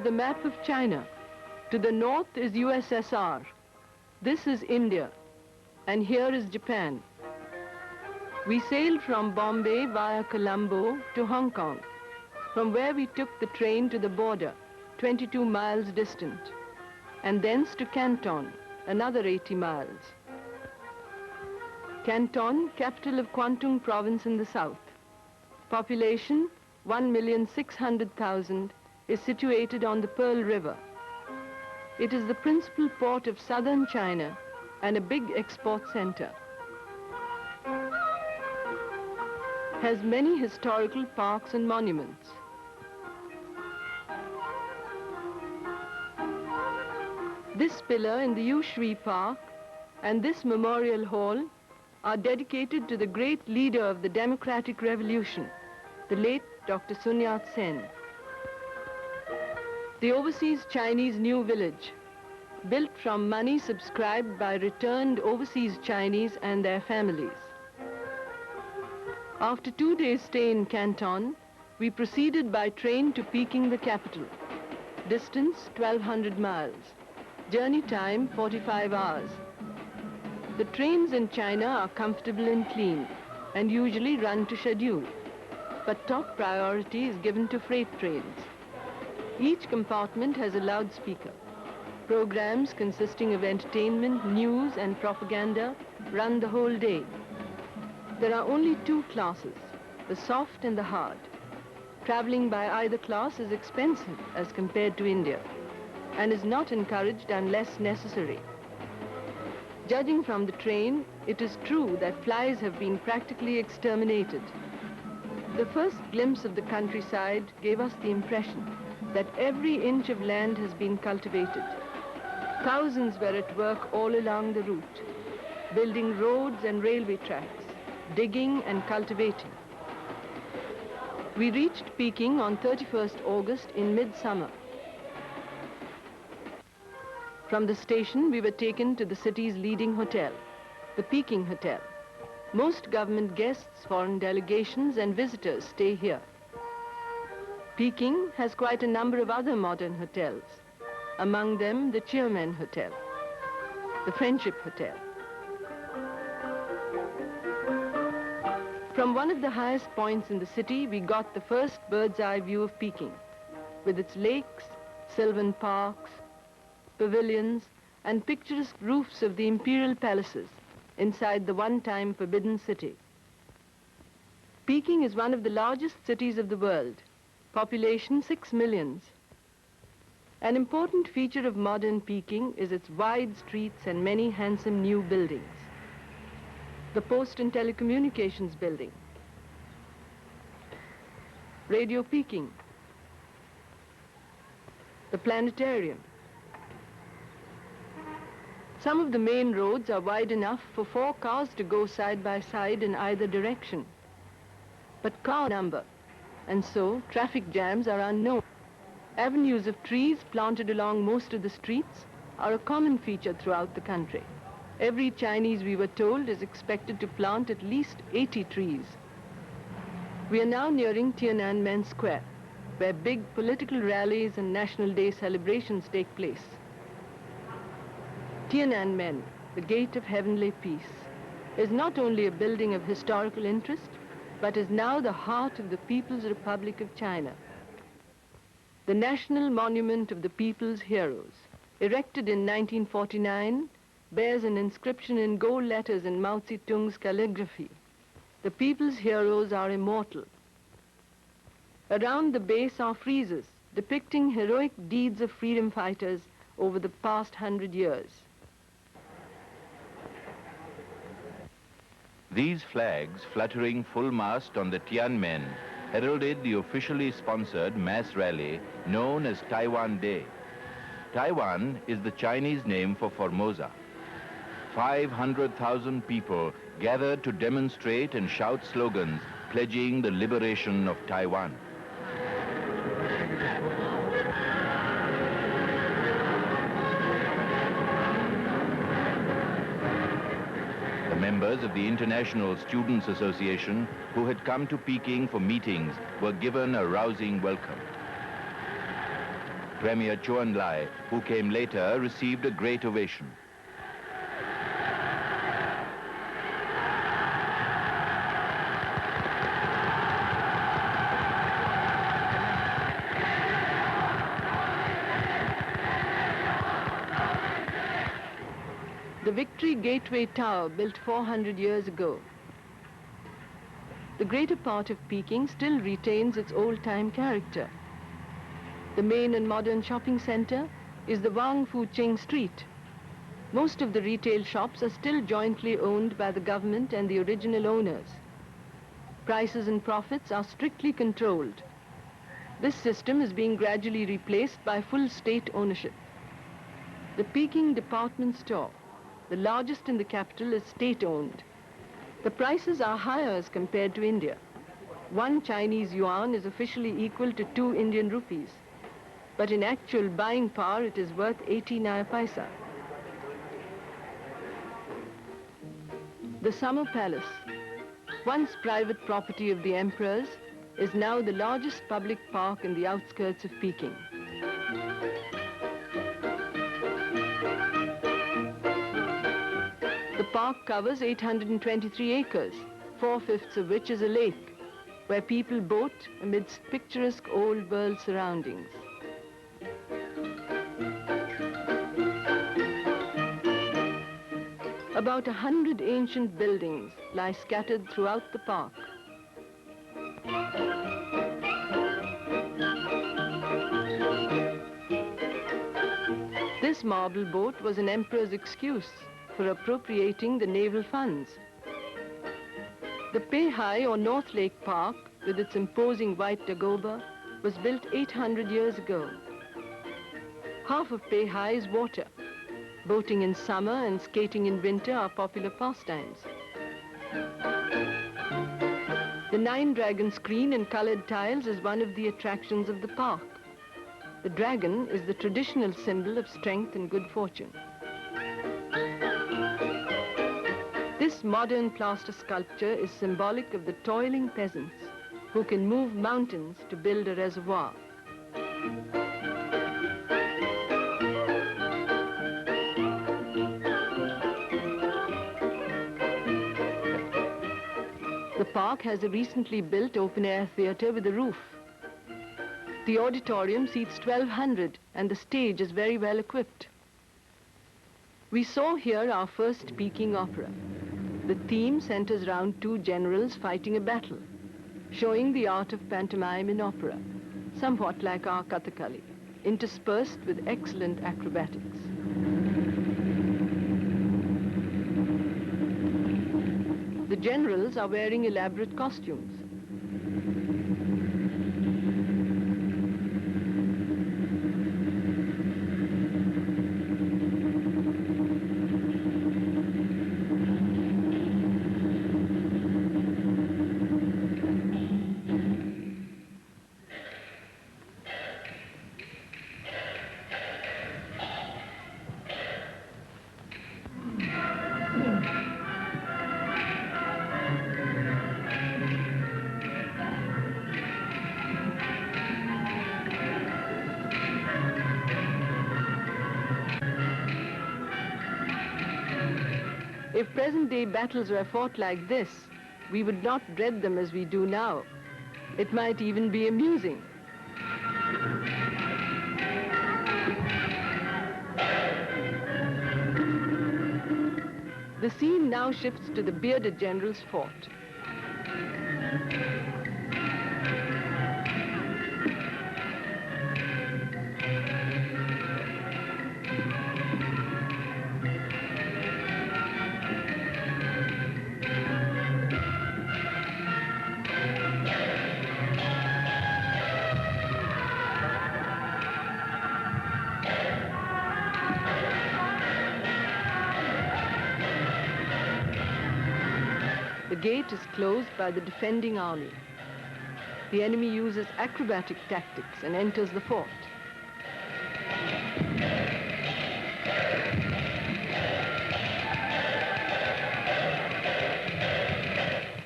is the map of China. To the north is USSR. This is India. And here is Japan. We sailed from Bombay via Colombo to Hong Kong, from where we took the train to the border, 22 miles distant, and thence to Canton, another 80 miles. Canton, capital of Kwantung province in the south. Population 1,600,000, is situated on the Pearl River. It is the principal port of southern China and a big export center. Has many historical parks and monuments. This pillar in the Yu Shui Park and this memorial hall are dedicated to the great leader of the democratic revolution, the late Dr. Sun Yat-sen. The Overseas Chinese New Village, built from money subscribed by returned overseas Chinese and their families. After 2 days' stay in Canton, we proceeded by train to Peking, the capital. Distance 1,200 miles. Journey time 45 hours. The trains in China are comfortable and clean and usually run to schedule, but top priority is given to freight trains. Each compartment has a loudspeaker. Programs consisting of entertainment, news and propaganda run the whole day. There are only two classes, the soft and the hard. Traveling by either class is expensive as compared to India and is not encouraged unless necessary. Judging from the train, it is true that flies have been practically exterminated. The first glimpse of the countryside gave us the impression that every inch of land has been cultivated. Thousands were at work all along the route, building roads and railway tracks, digging and cultivating. We reached Peking on 31st August in midsummer. From the station, we were taken to the city's leading hotel, the Peking Hotel. Most government guests, foreign delegations and visitors stay here. Peking has quite a number of other modern hotels, among them the Chairman Hotel, the Friendship Hotel. From one of the highest points in the city, we got the first bird's eye view of Peking, with its lakes, sylvan parks, pavilions, and picturesque roofs of the imperial palaces inside the one-time forbidden city. Peking is one of the largest cities of the world, population 6 million. An important feature of modern Peking is its wide streets and many handsome new buildings. The Post and Telecommunications Building, Radio Peking, the Planetarium. Some of the main roads are wide enough for 4 cars to go side by side in either direction, but car number, and so traffic jams are unknown. Avenues of trees planted along most of the streets are a common feature throughout the country. Every Chinese, we were told, is expected to plant at least 80 trees. We are now nearing Tiananmen Square, where big political rallies and National Day celebrations take place. Tiananmen, the Gate of Heavenly Peace, is not only a building of historical interest, but is now the heart of the People's Republic of China. The National Monument of the People's Heroes, erected in 1949, bears an inscription in gold letters in Mao Zedong's calligraphy. The people's heroes are immortal. Around the base are friezes depicting heroic deeds of freedom fighters over the past 100 years. These flags, fluttering full mast on the Tiananmen, heralded the officially sponsored mass rally known as Taiwan Day. Taiwan is the Chinese name for Formosa. 500,000 people gathered to demonstrate and shout slogans pledging the liberation of Taiwan. The members of the International Students Association who had come to Peking for meetings were given a rousing welcome. Premier Chou En-lai, who came later, received a great ovation. The Victory Gateway Tower, built 400 years ago. The greater part of Peking still retains its old-time character. The main and modern shopping center is the Wang Fu Ching Street. Most of the retail shops are still jointly owned by the government and the original owners. Prices and profits are strictly controlled. This system is being gradually replaced by full state ownership. The Peking department store, the largest in the capital, is state-owned. The prices are higher as compared to India. 1 Chinese yuan is officially equal to 2 Indian rupees, but in actual buying power it is worth 89 paisa. The Summer Palace, once private property of the emperors, is now the largest public park in the outskirts of Peking. The park covers 823 acres, 4/5 of which is a lake, where people boat amidst picturesque old-world surroundings. About 100 ancient buildings lie scattered throughout the park. This marble boat was an emperor's excuse for appropriating the naval funds. The Peihai or North Lake Park, with its imposing white dagoba, was built 800 years ago. Half of Peihai is water. Boating in summer and skating in winter are popular pastimes. The 9-dragon screen in colored tiles is one of the attractions of the park. The dragon is the traditional symbol of strength and good fortune. This modern plaster sculpture is symbolic of the toiling peasants who can move mountains to build a reservoir. The park has a recently built open-air theater with a roof. The auditorium seats 1,200 and the stage is very well equipped. We saw here our first Peking opera. The theme centers around 2 generals fighting a battle, showing the art of pantomime in opera, somewhat like our Kathakali, interspersed with excellent acrobatics. The generals are wearing elaborate costumes. If present-day battles were fought like this, we would not dread them as we do now. It might even be amusing. The scene now shifts to the bearded general's fort. The gate is closed by the defending army. The enemy uses acrobatic tactics and enters the fort.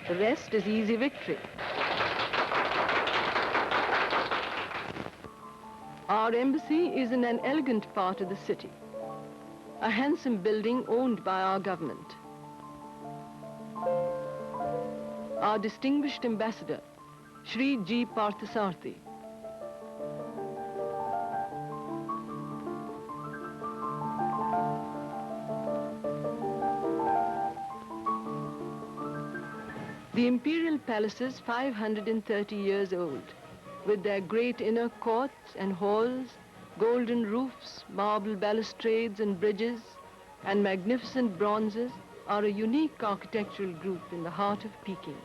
The rest is easy victory. Our embassy is in an elegant part of the city, a handsome building owned by our government. Our distinguished ambassador, Shri G. Parthasarathy. The imperial palace is 530 years old, with their great inner courts and halls, golden roofs, marble balustrades and bridges, and magnificent bronzes, are a unique architectural group in the heart of Peking.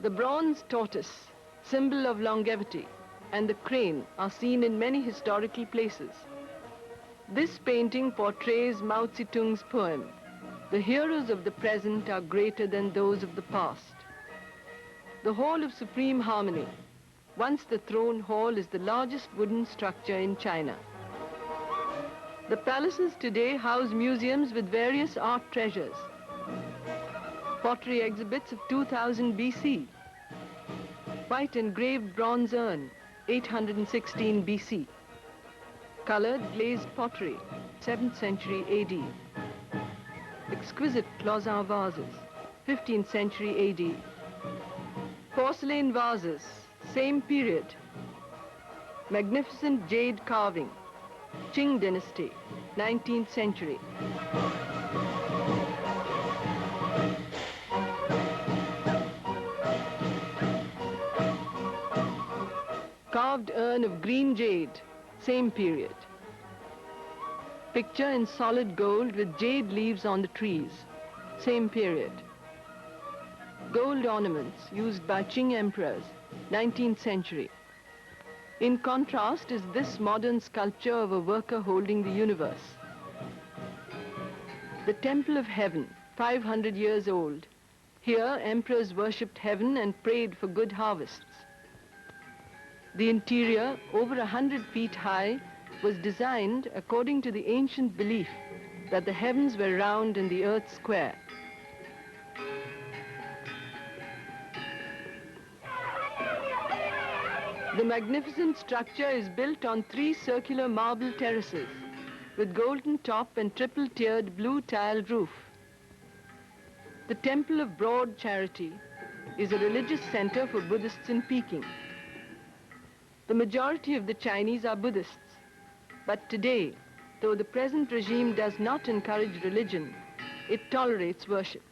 The bronze tortoise, symbol of longevity, and the crane are seen in many historical places. This painting portrays Mao Zedong's poem, "The heroes of the present are greater than those of the past." The Hall of Supreme Harmony, once the throne hall, is the largest wooden structure in China. The palaces today house museums with various art treasures. Pottery exhibits of 2000 BC. White engraved bronze urn, 816 BC. Colored glazed pottery, 7th century AD. Exquisite Cloisonne vases, 15th century AD. Porcelain vases, same period. Magnificent jade carving, Qing dynasty, 19th century. Carved urn of green jade, same period. Picture in solid gold with jade leaves on the trees, same period. Gold ornaments used by Qing emperors, 19th century. In contrast is this modern sculpture of a worker holding the universe. The Temple of Heaven, 500 years old. Here emperors worshipped heaven and prayed for good harvests. The interior, over 100 feet high, was designed according to the ancient belief that the heavens were round and the earth square. The magnificent structure is built on 3 circular marble terraces with golden top and triple-tiered blue tiled roof. The Temple of Broad Charity is a religious center for Buddhists in Peking. The majority of the Chinese are Buddhists, but today, though the present regime does not encourage religion, it tolerates worship.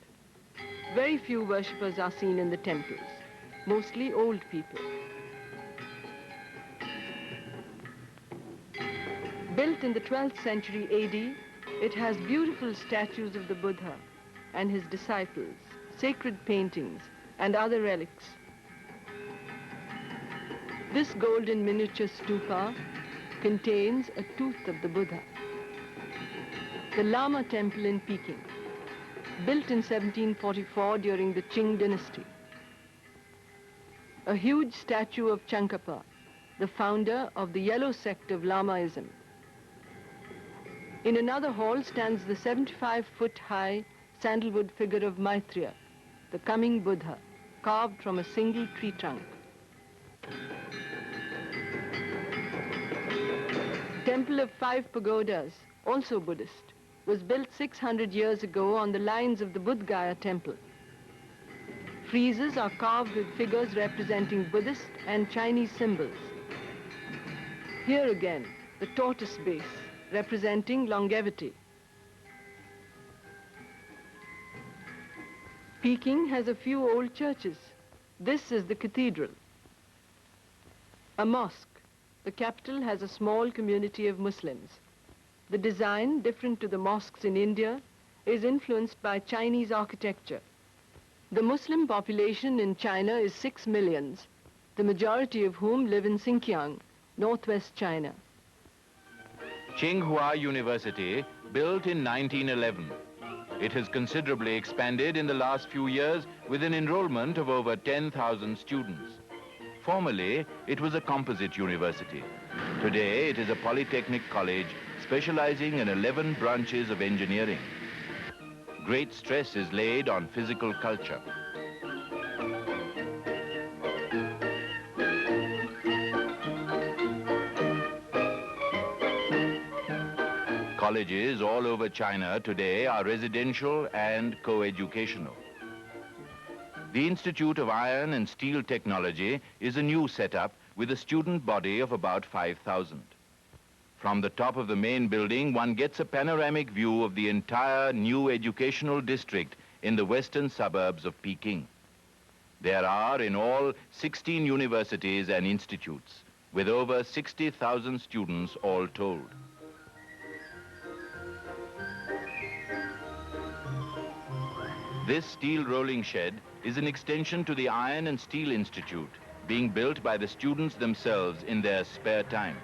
Very few worshippers are seen in the temples, mostly old people. Built in the 12th century AD, it has beautiful statues of the Buddha and his disciples, sacred paintings, and other relics. This golden miniature stupa contains a tooth of the Buddha. The Lama Temple in Peking, built in 1744 during the Qing dynasty. A huge statue of Tsongkhapa, the founder of the yellow sect of Lamaism. In another hall stands the 75-foot-high sandalwood figure of Maitreya, the coming Buddha, carved from a single tree trunk. Temple of 5 pagodas, also Buddhist, was built 600 years ago on the lines of the Bodh Gaya temple. Friezes are carved with figures representing Buddhist and Chinese symbols. Here again, the tortoise base, representing longevity. Peking has a few old churches. This is the cathedral. A mosque. The capital has a small community of Muslims. The design, different to the mosques in India, is influenced by Chinese architecture. The Muslim population in China is 6 million, the majority of whom live in Xinjiang, northwest China. Tsinghua University, built in 1911. It has considerably expanded in the last few years with an enrollment of over 10,000 students. Formerly, it was a composite university. Today, it is a polytechnic college specializing in 11 branches of engineering. Great stress is laid on physical culture. Colleges all over China today are residential and co-educational. The Institute of Iron and Steel Technology is a new setup with a student body of about 5,000. From the top of the main building, one gets a panoramic view of the entire new educational district in the western suburbs of Peking. There are in all 16 universities and institutes, with over 60,000 students all told. This steel rolling shed is an extension to the Iron and Steel Institute, being built by the students themselves in their spare time.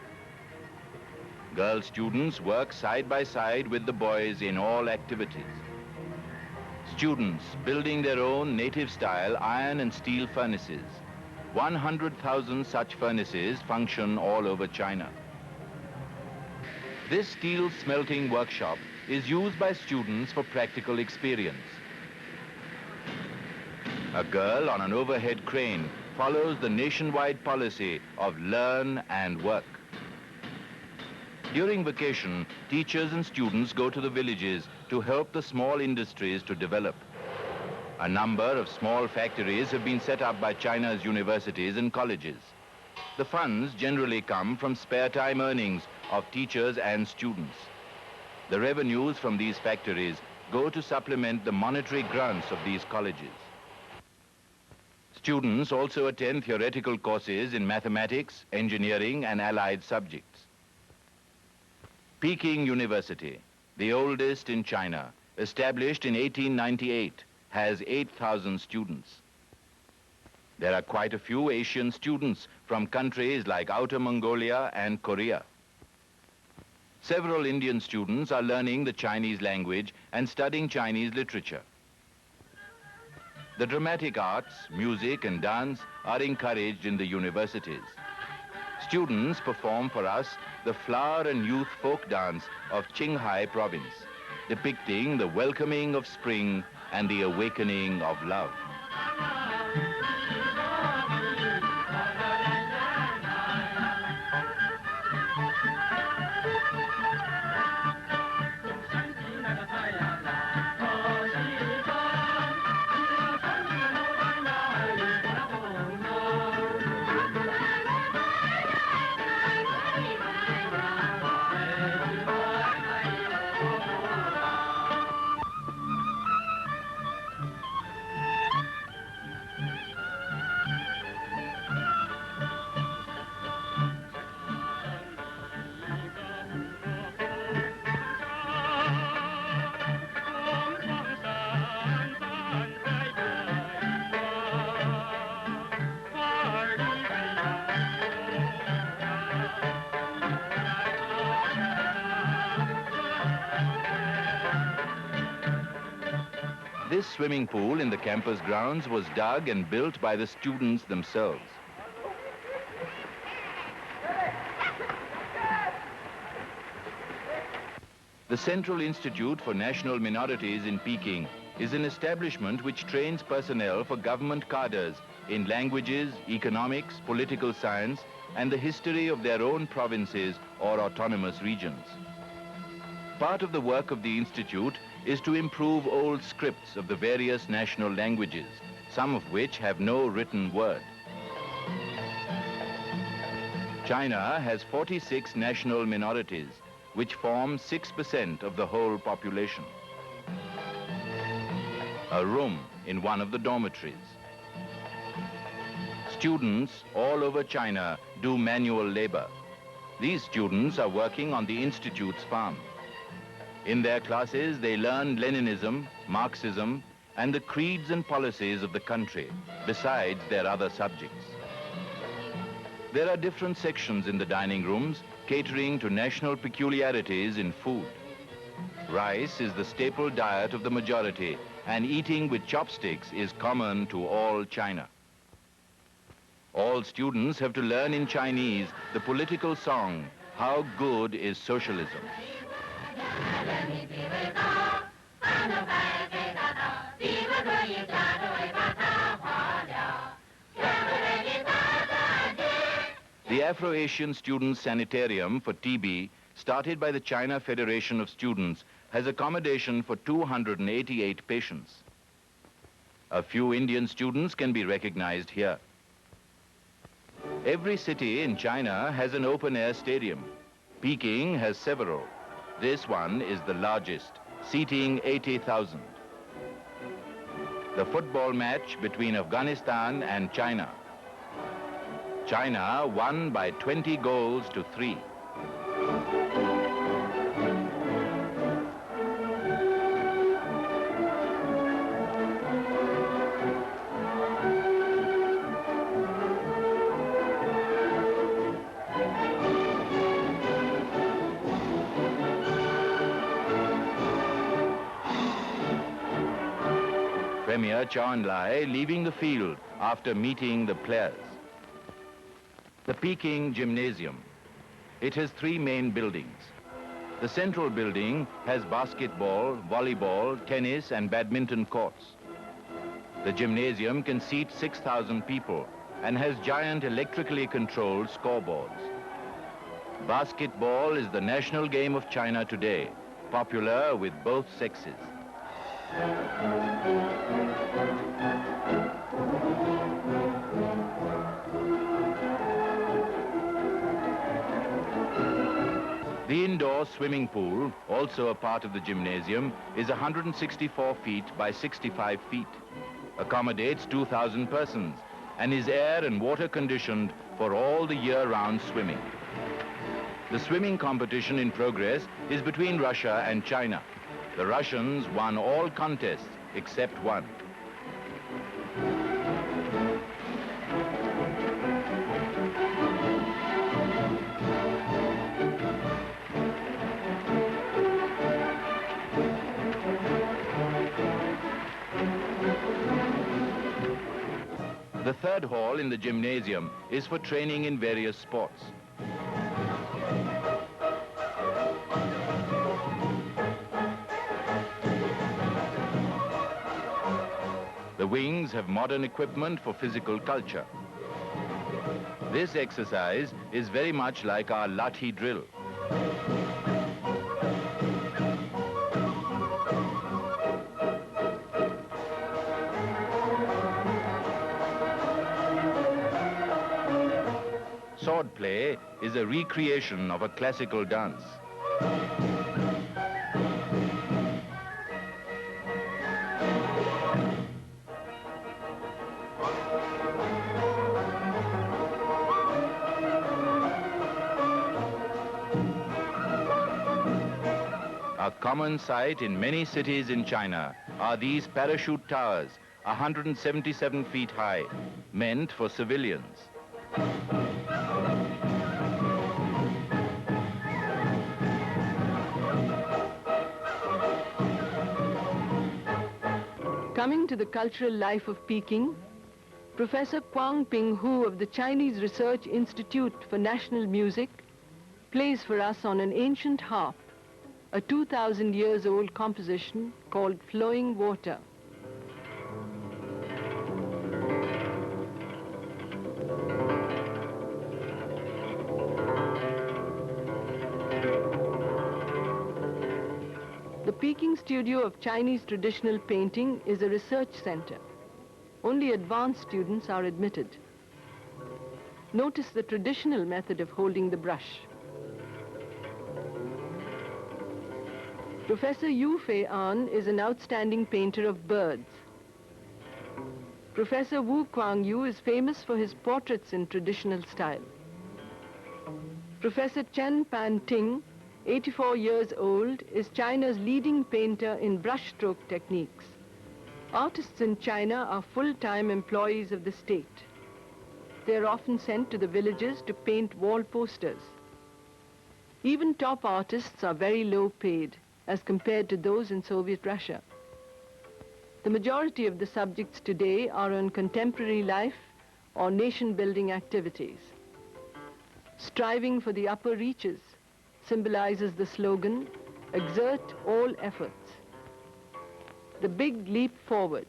Girl students work side by side with the boys in all activities. Students building their own native-style iron and steel furnaces. 100,000 such furnaces function all over China. This steel smelting workshop is used by students for practical experience. A girl on an overhead crane follows the nationwide policy of learn and work. During vacation, teachers and students go to the villages to help the small industries to develop. A number of small factories have been set up by China's universities and colleges. The funds generally come from spare time earnings of teachers and students. The revenues from these factories go to supplement the monetary grants of these colleges. Students also attend theoretical courses in mathematics, engineering, and allied subjects. Peking University, the oldest in China, established in 1898, has 8,000 students. There are quite a few Asian students from countries like Outer Mongolia and Korea. Several Indian students are learning the Chinese language and studying Chinese literature. The dramatic arts, music and dance are encouraged in the universities. Students perform for us the flower and youth folk dance of Qinghai province, depicting the welcoming of spring and the awakening of love. This swimming pool in the campus grounds was dug and built by the students themselves. The Central Institute for National Minorities in Peking is an establishment which trains personnel for government cadres in languages, economics, political science, and the history of their own provinces or autonomous regions. Part of the work of the Institute is to improve old scripts of the various national languages, some of which have no written word. China has 46 national minorities, which form 6% of the whole population. A room in one of the dormitories. Students all over China do manual labor. These students are working on the Institute's farm. In their classes, they learn Leninism, Marxism, and the creeds and policies of the country, besides their other subjects. There are different sections in the dining rooms, catering to national peculiarities in food. Rice is the staple diet of the majority, and eating with chopsticks is common to all China. All students have to learn in Chinese the political song, "How Good is Socialism?" The Afro-Asian Students' Sanitarium for TB started by the China Federation of Students, has accommodation for 288 patients. A few Indian students can be recognized here. Every city in China has an open-air stadium. Peking has several. This one is the largest, seating 80,000. The football match between Afghanistan and China. China won by 20 goals to 3. Premier Chou En-lai leaving the field after meeting the players. The Peking Gymnasium. It has 3 main buildings. The central building has basketball, volleyball, tennis and badminton courts. The gymnasium can seat 6,000 people and has giant electrically controlled scoreboards. Basketball is the national game of China today, popular with both sexes. The indoor swimming pool, also a part of the gymnasium, is 164 feet by 65 feet, accommodates 2,000 persons, and is air and water conditioned for all the year-round swimming. The swimming competition in progress is between Russia and China. The Russians won all contests except one. The third hall in the gymnasium is for training in various sports. The wings have modern equipment for physical culture. This exercise is very much like our lathi drill. Sword play is a recreation of a classical dance. A common sight in many cities in China are these parachute towers, 177 feet high, meant for civilians. Coming to the cultural life of Peking, Professor Kwang Ping Hu of the Chinese Research Institute for National Music plays for us on an ancient harp, a 2,000 years old composition called Flowing Water. The Peking Studio of Chinese Traditional Painting is a research center. Only advanced students are admitted. Notice the traditional method of holding the brush. Professor Yu Fei-an is an outstanding painter of birds. Professor Wu Kuang-yu is famous for his portraits in traditional style. Professor Chen Pan-ting, 84 years old, is China's leading painter in brushstroke techniques. Artists in China are full-time employees of the state. They are often sent to the villages to paint wall posters. Even top artists are very low paid as compared to those in Soviet Russia. The majority of the subjects today are on contemporary life or nation-building activities. Striving for the upper reaches symbolizes the slogan, exert all efforts. The big leap forward.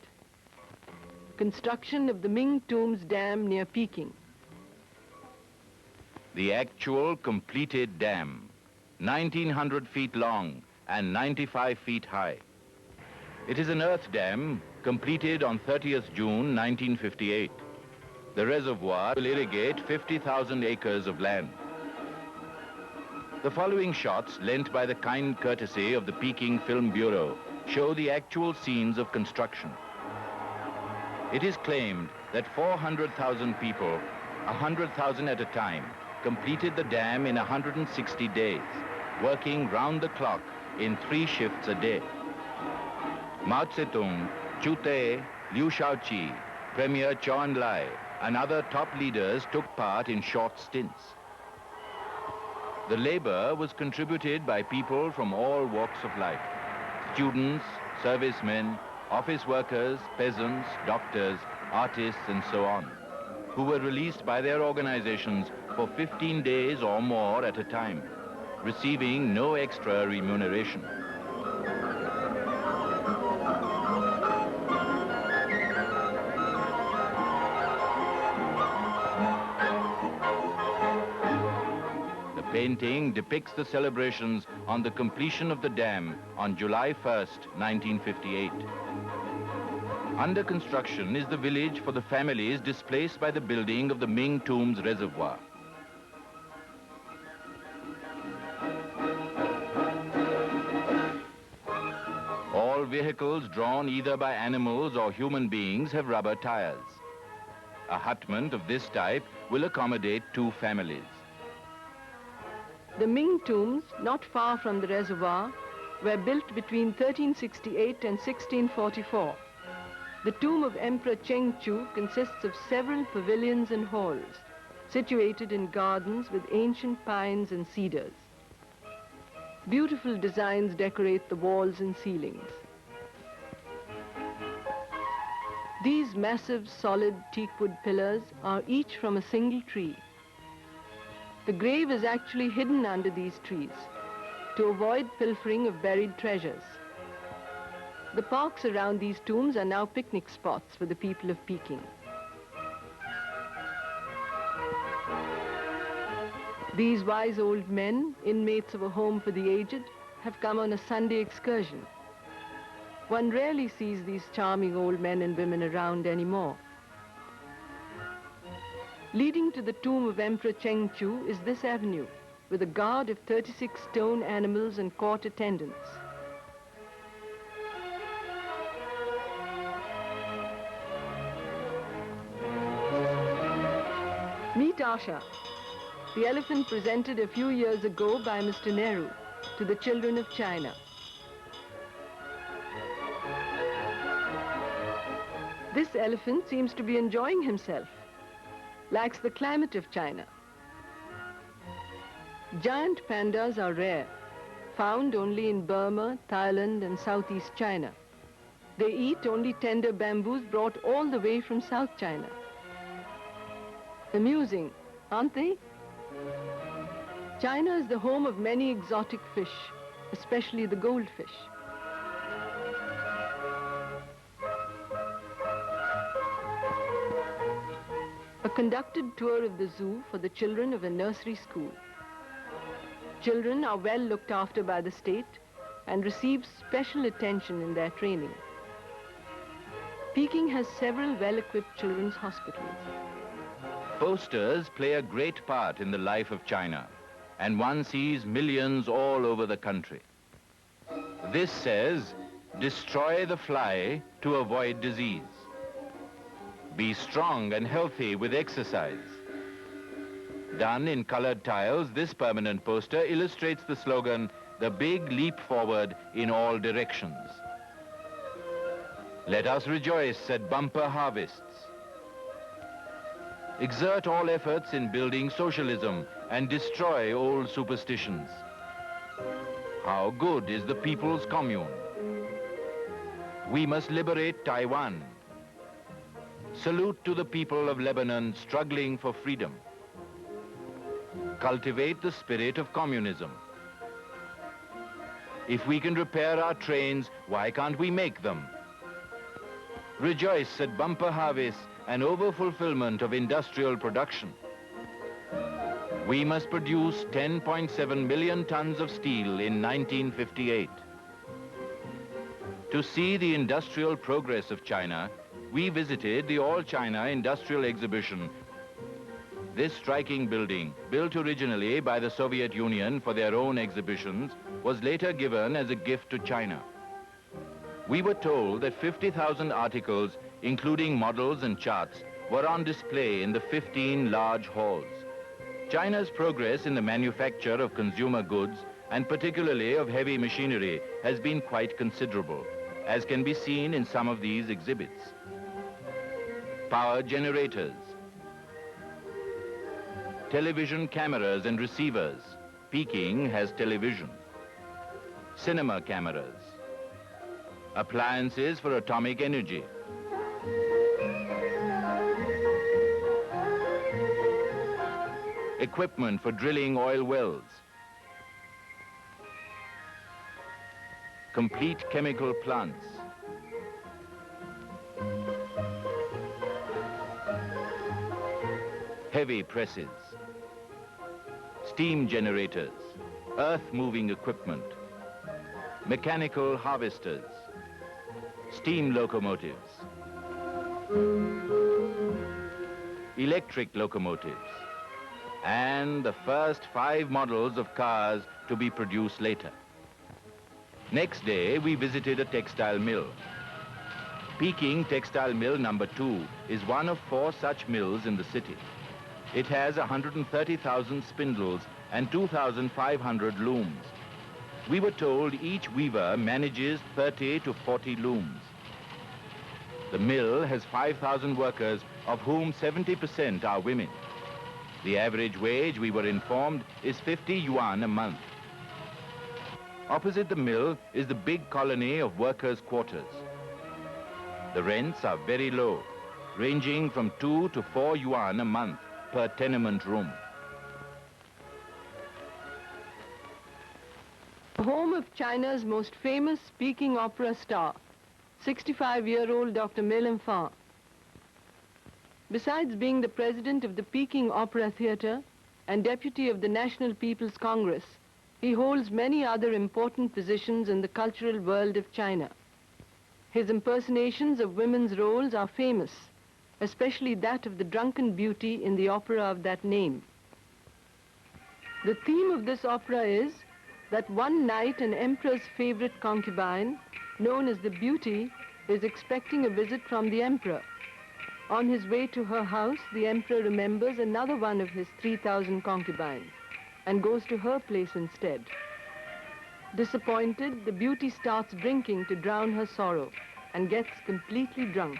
Construction of the Ming Tombs Dam near Peking. The actual completed dam. 1,900 feet long and 95 feet high. It is an earth dam completed on 30th June 1958. The reservoir will irrigate 50,000 acres of land. The following shots, lent by the kind courtesy of the Peking Film Bureau, show the actual scenes of construction. It is claimed that 400,000 people, 100,000 at a time, completed the dam in 160 days, working round the clock in 3 shifts a day. Mao Zedong, Chu Te, Liu Shaoqi, Premier Zhou Enlai, and other top leaders took part in short stints. The labor was contributed by people from all walks of life: students, servicemen, office workers, peasants, doctors, artists, and so on, who were released by their organizations for 15 days or more at a time, receiving no extra remuneration. The painting depicts the celebrations on the completion of the dam on July 1st, 1958. Under construction is the village for the families displaced by the building of the Ming Tombs Reservoir. All vehicles drawn either by animals or human beings have rubber tires. A hutment of this type will accommodate 2 families. The Ming tombs, not far from the reservoir, were built between 1368 and 1644. The tomb of Emperor Cheng Chu consists of several pavilions and halls, situated in gardens with ancient pines and cedars. Beautiful designs decorate the walls and ceilings. These massive, solid teakwood pillars are each from a single tree. The grave is actually hidden under these trees to avoid pilfering of buried treasures. The parks around these tombs are now picnic spots for the people of Peking. These wise old men, inmates of a home for the aged, have come on a Sunday excursion. One rarely sees these charming old men and women around anymore. Leading to the tomb of Emperor Cheng Chu is this avenue, with a guard of 36 stone animals and court attendants. Meet Asha, the elephant presented a few years ago by Mr. Nehru to the children of China. This elephant seems to be enjoying himself. Lacks the climate of China. Giant pandas are rare, found only in Burma, Thailand, and Southeast China. They eat only tender bamboos brought all the way from South China. Amusing, aren't they? China is the home of many exotic fish, especially the goldfish. A conducted tour of the zoo for the children of a nursery school. Children are well looked after by the state and receive special attention in their training. Peking has several well-equipped children's hospitals. Posters play a great part in the life of China, and one sees millions all over the country. This says, "Destroy the fly to avoid disease. Be strong and healthy with exercise." Done in colored tiles, this permanent poster illustrates the slogan, "The big leap forward in all directions." Let us rejoice at bumper harvests. Exert all efforts in building socialism and destroy old superstitions. How good is the People's Commune? We must liberate Taiwan. Salute to the people of Lebanon struggling for freedom. Cultivate the spirit of communism. If we can repair our trains, why can't we make them? Rejoice at bumper harvests and overfulfillment of industrial production. We must produce 10.7 million tons of steel in 1958. To see the industrial progress of China, we visited the All China Industrial Exhibition. This striking building, built originally by the Soviet Union for their own exhibitions, was later given as a gift to China. We were told that 50,000 articles, including models and charts, were on display in the 15 large halls. China's progress in the manufacture of consumer goods, and particularly of heavy machinery, has been quite considerable, as can be seen in some of these exhibits. Power generators, television cameras and receivers. Peking has television. Cinema cameras. Appliances for atomic energy. Equipment for drilling oil wells. Complete chemical plants. Heavy presses. Steam generators. Earth-moving equipment. Mechanical harvesters. Steam locomotives. Electric locomotives. And the first 5 models of cars to be produced later. Next day, we visited a textile mill. Peking Textile Mill number 2 is one of 4 such mills in the city. It has 130,000 spindles and 2,500 looms. We were told each weaver manages 30 to 40 looms. The mill has 5,000 workers, of whom 70% are women. The average wage, we were informed, is 50 yuan a month. Opposite the mill is the big colony of workers' quarters. The rents are very low, ranging from 2 to 4 yuan a month per tenement room. The home of China's most famous speaking opera star, 65-year-old Dr. Mei Linfang. Besides being the president of the Peking Opera Theatre and deputy of the National People's Congress, he holds many other important positions in the cultural world of China. His impersonations of women's roles are famous, especially that of the drunken beauty in the opera of that name. The theme of this opera is that one night an emperor's favorite concubine, known as the Beauty, is expecting a visit from the emperor. On his way to her house, the emperor remembers another one of his 3,000 concubines and goes to her place instead. Disappointed, the Beauty starts drinking to drown her sorrow and gets completely drunk.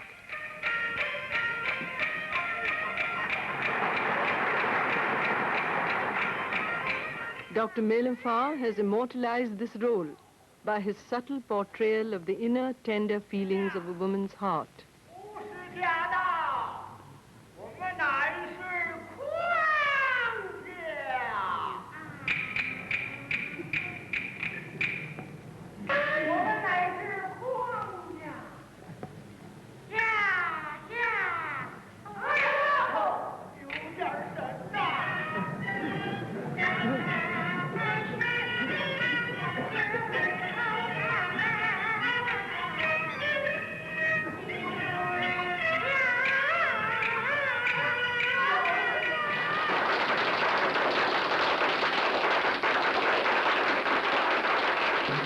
Dr. Mei Linfang has immortalized this role by his subtle portrayal of the inner tender feelings of a woman's heart.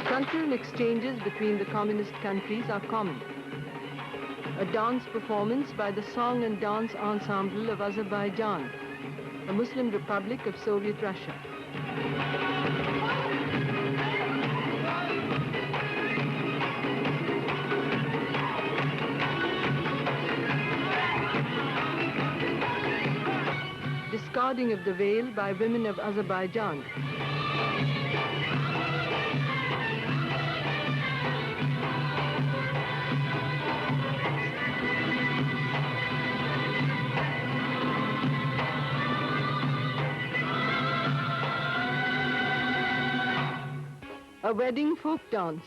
Cultural exchanges between the communist countries are common. A dance performance by the Song and Dance Ensemble of Azerbaijan, a Muslim republic of Soviet Russia. Discarding of the veil by women of Azerbaijan. A wedding folk dance.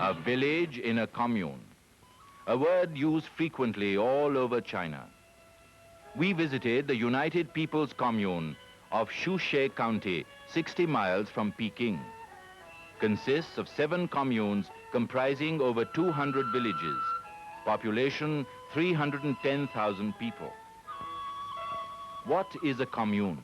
A village in a commune, a word used frequently all over China. We visited the United People's Commune of Shushe County, 60 miles from Peking. Consists of 7 communes comprising over 200 villages, population 310,000 people. What is a commune?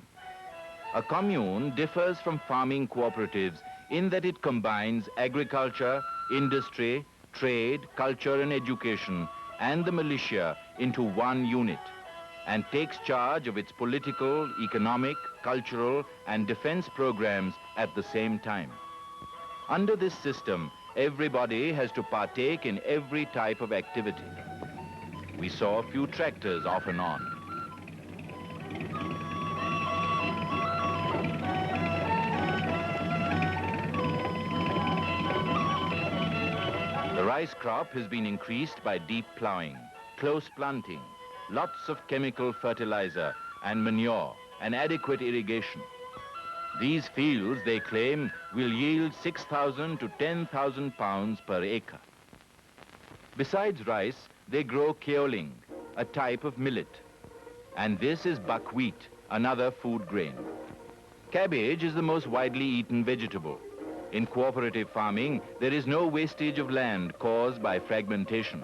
A commune differs from farming cooperatives in that it combines agriculture, industry, trade, culture and education, and the militia into one unit, and takes charge of its political, economic, cultural, and defense programs at the same time. Under this system, everybody has to partake in every type of activity. We saw a few tractors off and on. The rice crop has been increased by deep plowing, close planting, lots of chemical fertilizer and manure, and adequate irrigation. These fields, they claim, will yield 6,000 to 10,000 pounds per acre. Besides rice, they grow keoling, a type of millet. And this is buckwheat, another food grain. Cabbage is the most widely eaten vegetable. In cooperative farming, there is no wastage of land caused by fragmentation.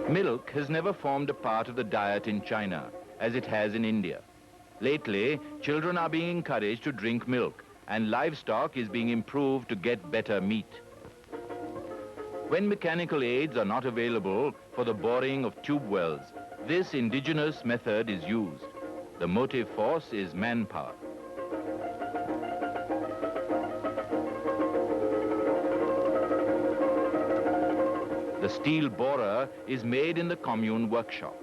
Milk has never formed a part of the diet in China, as it has in India. Lately, children are being encouraged to drink milk, and livestock is being improved to get better meat. When mechanical aids are not available for the boring of tube wells, this indigenous method is used. The motive force is manpower. The steel borer is made in the commune workshop.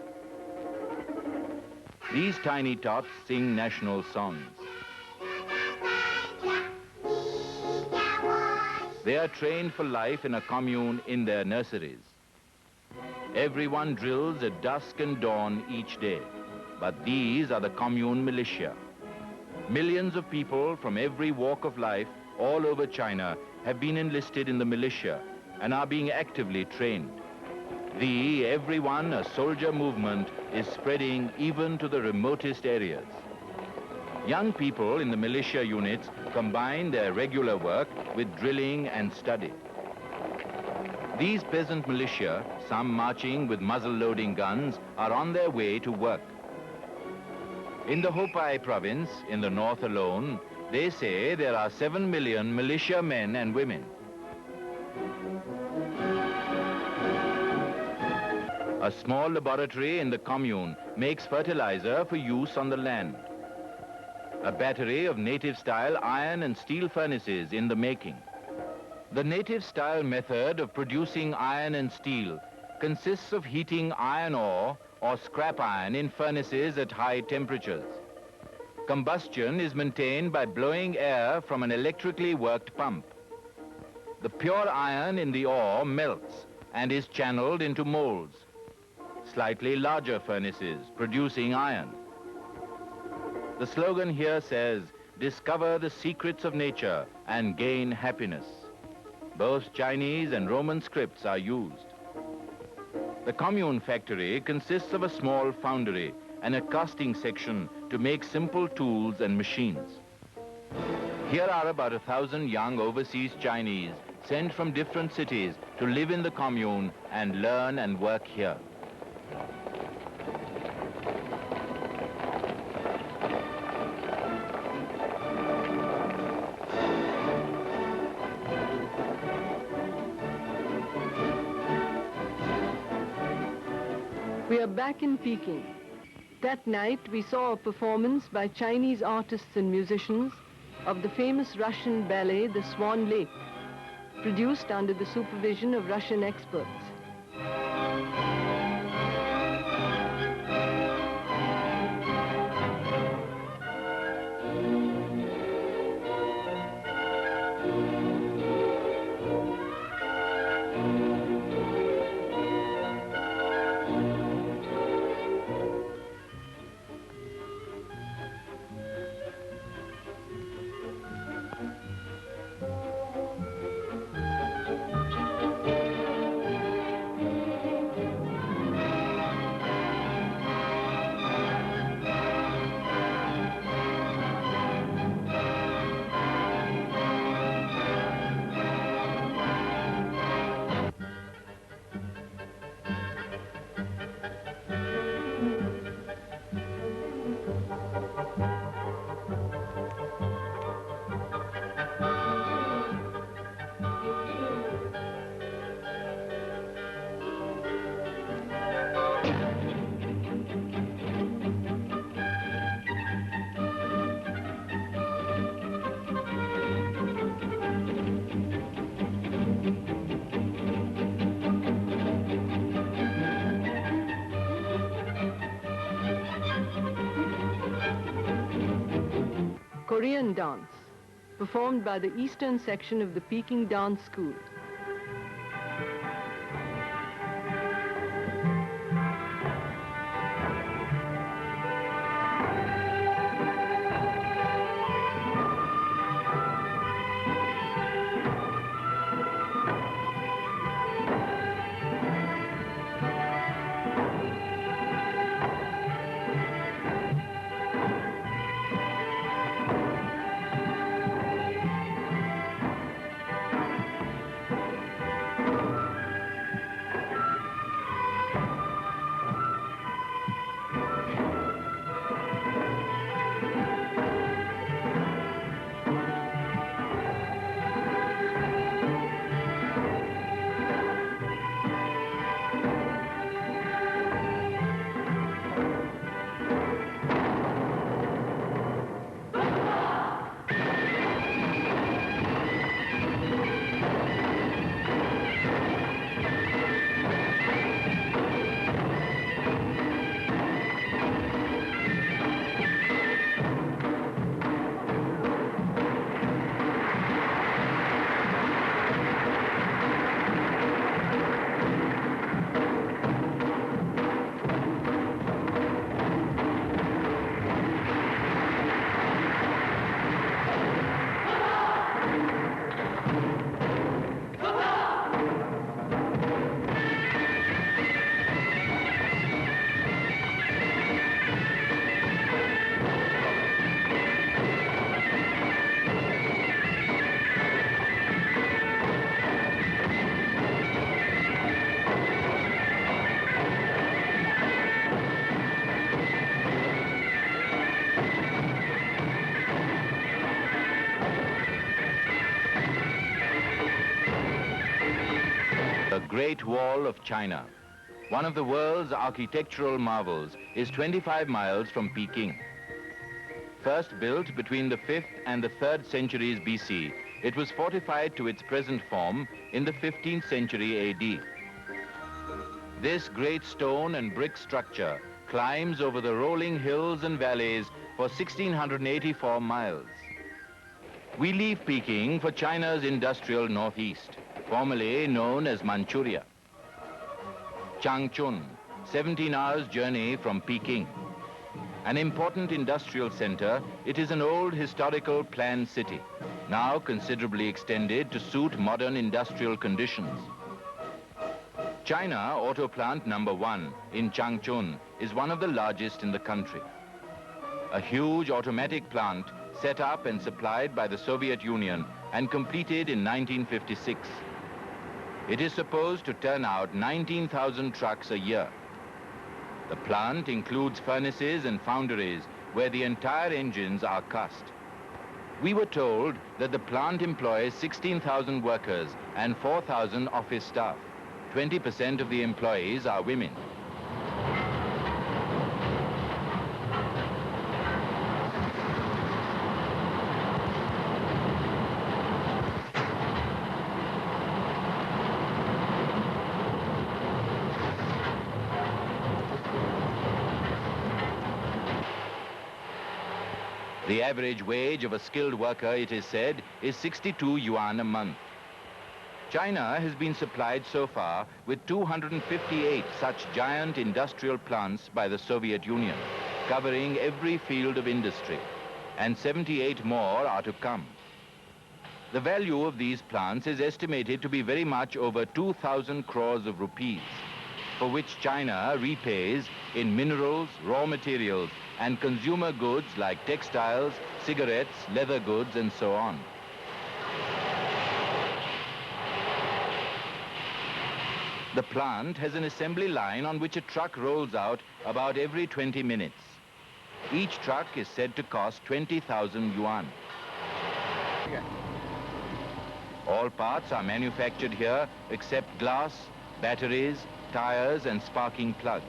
These tiny tots sing national songs. They are trained for life in a commune in their nurseries. Everyone drills at dusk and dawn each day, but these are the commune militia. Millions of people from every walk of life all over China have been enlisted in the militia and are being actively trained. The everyone a soldier movement is spreading even to the remotest areas. Young people in the militia units combine their regular work with drilling and study. These peasant militia, some marching with muzzle-loading guns, are on their way to work. In the Hopai province, in the north alone, they say there are 7 million militia men and women. A small laboratory in the commune makes fertilizer for use on the land. A battery of native-style iron and steel furnaces in the making. The native-style method of producing iron and steel consists of heating iron ore or scrap iron in furnaces at high temperatures. Combustion is maintained by blowing air from an electrically worked pump. The pure iron in the ore melts and is channeled into molds, slightly larger furnaces producing iron. The slogan here says, "Discover the secrets of nature and gain happiness." Both Chinese and Roman scripts are used. The commune factory consists of a small foundry and a casting section to make simple tools and machines. Here are about 1,000 young overseas Chinese sent from different cities to live in the commune and learn and work here. We are back in Peking. That night, we saw a performance by Chinese artists and musicians of the famous Russian ballet, The Swan Lake, produced under the supervision of Russian experts. Korean dance, performed by the eastern section of the Peking Dance School. The Great Wall of China, one of the world's architectural marvels, is 25 miles from Peking. First built between the 5th and the 3rd centuries BC, it was fortified to its present form in the 15th century AD. This great stone and brick structure climbs over the rolling hills and valleys for 1,684 miles. We leave Peking for China's industrial northeast, formerly known as Manchuria. Changchun, 17 hours journey from Peking. An important industrial center, it is an old historical planned city, now considerably extended to suit modern industrial conditions. China Auto Plant Number 1 in Changchun is one of the largest in the country. A huge automatic plant set up and supplied by the Soviet Union and completed in 1956. It is supposed to turn out 19,000 trucks a year. The plant includes furnaces and foundries where the entire engines are cast. We were told that the plant employs 16,000 workers and 4,000 office staff. 20% of the employees are women. The average wage of a skilled worker, it is said, is 62 yuan a month. China has been supplied so far with 258 such giant industrial plants by the Soviet Union, covering every field of industry, and 78 more are to come. The value of these plants is estimated to be very much over 2,000 crores of rupees, for which China repays in minerals, raw materials, and consumer goods like textiles, cigarettes, leather goods, and so on. The plant has an assembly line on which a truck rolls out about every 20 minutes. Each truck is said to cost 20,000 yuan. All parts are manufactured here except glass, batteries, tires, and sparking plugs.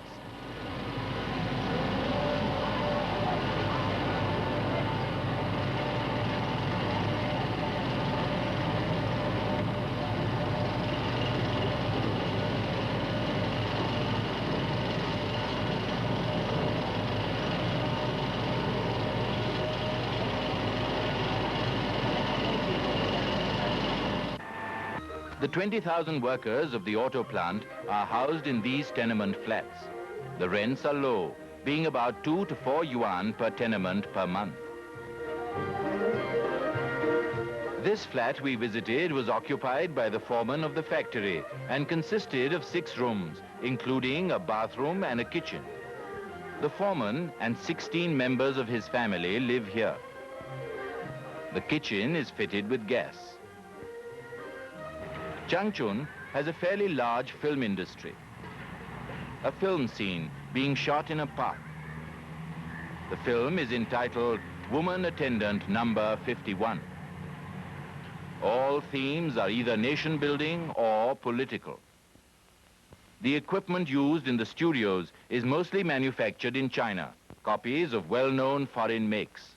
The 20,000 workers of the auto plant are housed in these tenement flats. The rents are low, being about 2 to 4 yuan per tenement per month. This flat we visited was occupied by the foreman of the factory and consisted of 6 rooms, including a bathroom and a kitchen. The foreman and 16 members of his family live here. The kitchen is fitted with gas. Changchun has a fairly large film industry. A film scene being shot in a park. The film is entitled Woman Attendant Number 51. All themes are either nation building or political. The equipment used in the studios is mostly manufactured in China, copies of well-known foreign makes.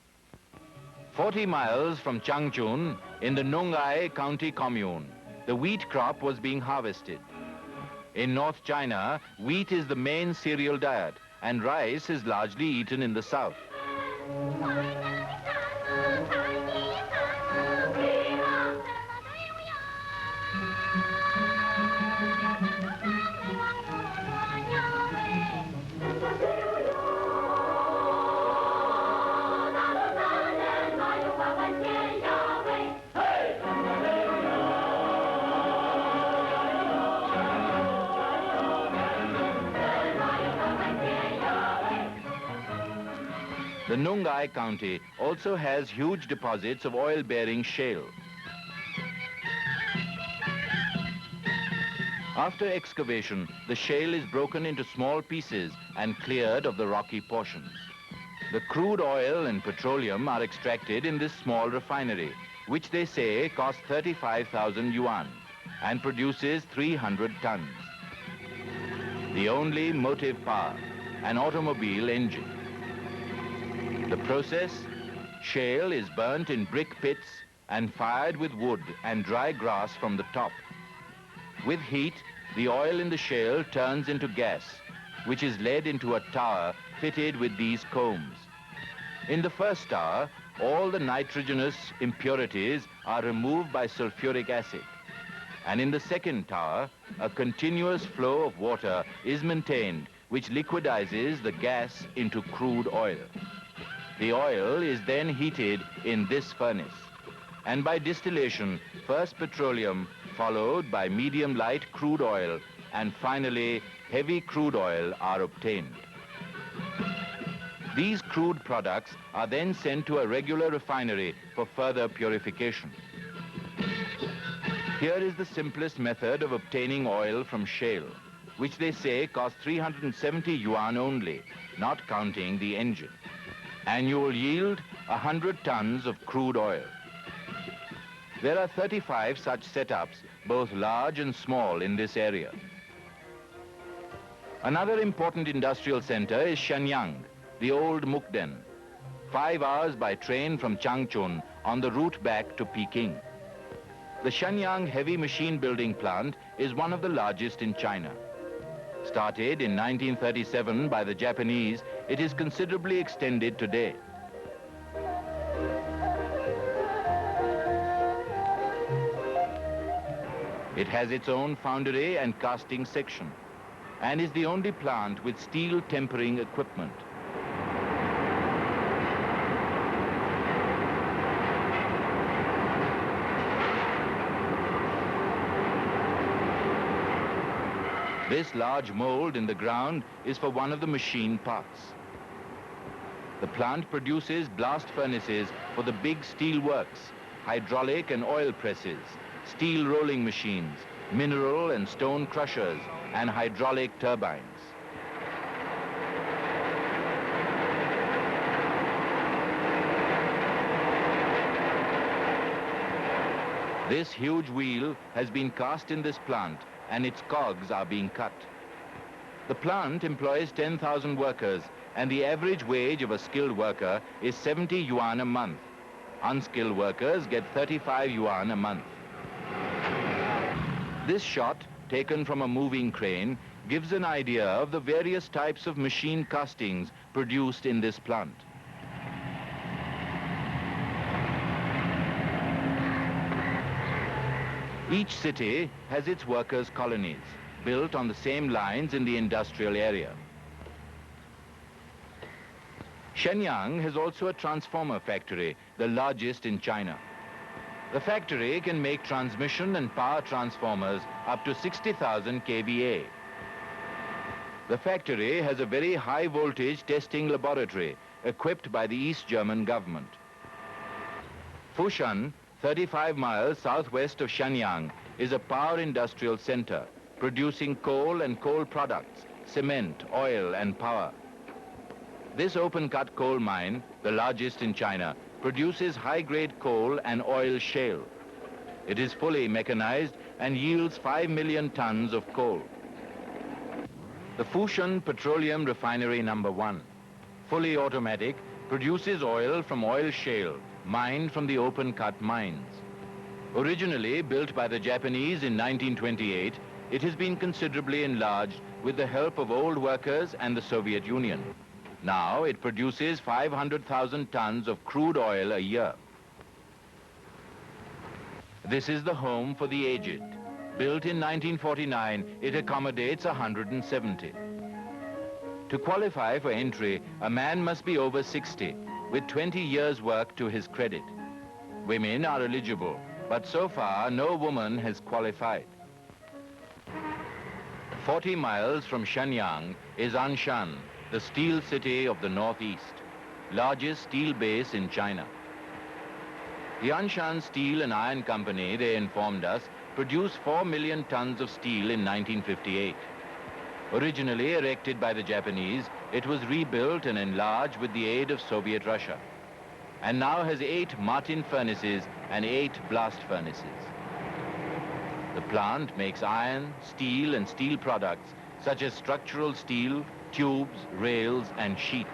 40 miles from Changchun, in the Nongai County commune, the wheat crop was being harvested. In North China, wheat is the main cereal diet, and rice is largely eaten in the south. The Nongai County also has huge deposits of oil-bearing shale. After excavation, the shale is broken into small pieces and cleared of the rocky portions. The crude oil and petroleum are extracted in this small refinery, which they say costs 35,000 yuan and produces 300 tons. The only motive power, an automobile engine. The process, shale is burnt in brick pits and fired with wood and dry grass from the top. With heat, the oil in the shale turns into gas, which is led into a tower fitted with these combs. In the first tower, all the nitrogenous impurities are removed by sulfuric acid. And in the second tower, a continuous flow of water is maintained, which liquidizes the gas into crude oil. The oil is then heated in this furnace, and by distillation, first petroleum, followed by medium-light crude oil, and finally heavy crude oil are obtained. These crude products are then sent to a regular refinery for further purification. Here is the simplest method of obtaining oil from shale, which they say costs 370 yuan only, not counting the engine. Annual yield, 100 tons of crude oil. There are 35 such setups, both large and small, in this area. Another important industrial center is Shenyang, the old Mukden, 5 hours by train from Changchun on the route back to Peking. The Shenyang heavy machine building plant is one of the largest in China. Started in 1937 by the Japanese, it is considerably extended today. It has its own foundry and casting section, and is the only plant with steel tempering equipment. This large mold in the ground is for one of the machine parts. The plant produces blast furnaces for the big steel works, hydraulic and oil presses, steel rolling machines, mineral and stone crushers, and hydraulic turbines. This huge wheel has been cast in this plant, and its cogs are being cut. The plant employs 10,000 workers, and the average wage of a skilled worker is 70 yuan a month. Unskilled workers get 35 yuan a month. This shot, taken from a moving crane, gives an idea of the various types of machine castings produced in this plant. Each city has its workers' colonies, built on the same lines in the industrial area. Shenyang has also a transformer factory, the largest in China. The factory can make transmission and power transformers up to 60,000 kVA. The factory has a very high voltage testing laboratory equipped by the East German government. Fushan, 35 miles southwest of Shenyang, is a power industrial center producing coal and coal products, cement, oil and power. This open-cut coal mine, the largest in China, produces high-grade coal and oil shale. It is fully mechanized and yields 5 million tons of coal. The Fushan Petroleum Refinery No. 1, fully automatic, produces oil from oil shale, mined from the open-cut mines. Originally built by the Japanese in 1928, it has been considerably enlarged with the help of old workers and the Soviet Union. Now it produces 500,000 tons of crude oil a year. This is the home for the aged. Built in 1949, it accommodates 170. To qualify for entry, a man must be over 60, with 20 years' work to his credit. Women are eligible, but so far no woman has qualified. 40 miles from Shenyang is Anshan, the steel city of the northeast, largest steel base in China. The Anshan Steel and Iron Company, they informed us, produced 4 million tons of steel in 1958. Originally erected by the Japanese, it was rebuilt and enlarged with the aid of Soviet Russia, and now has 8 Martin furnaces and 8 blast furnaces. The plant makes iron, steel and steel products such as structural steel, tubes, rails and sheets.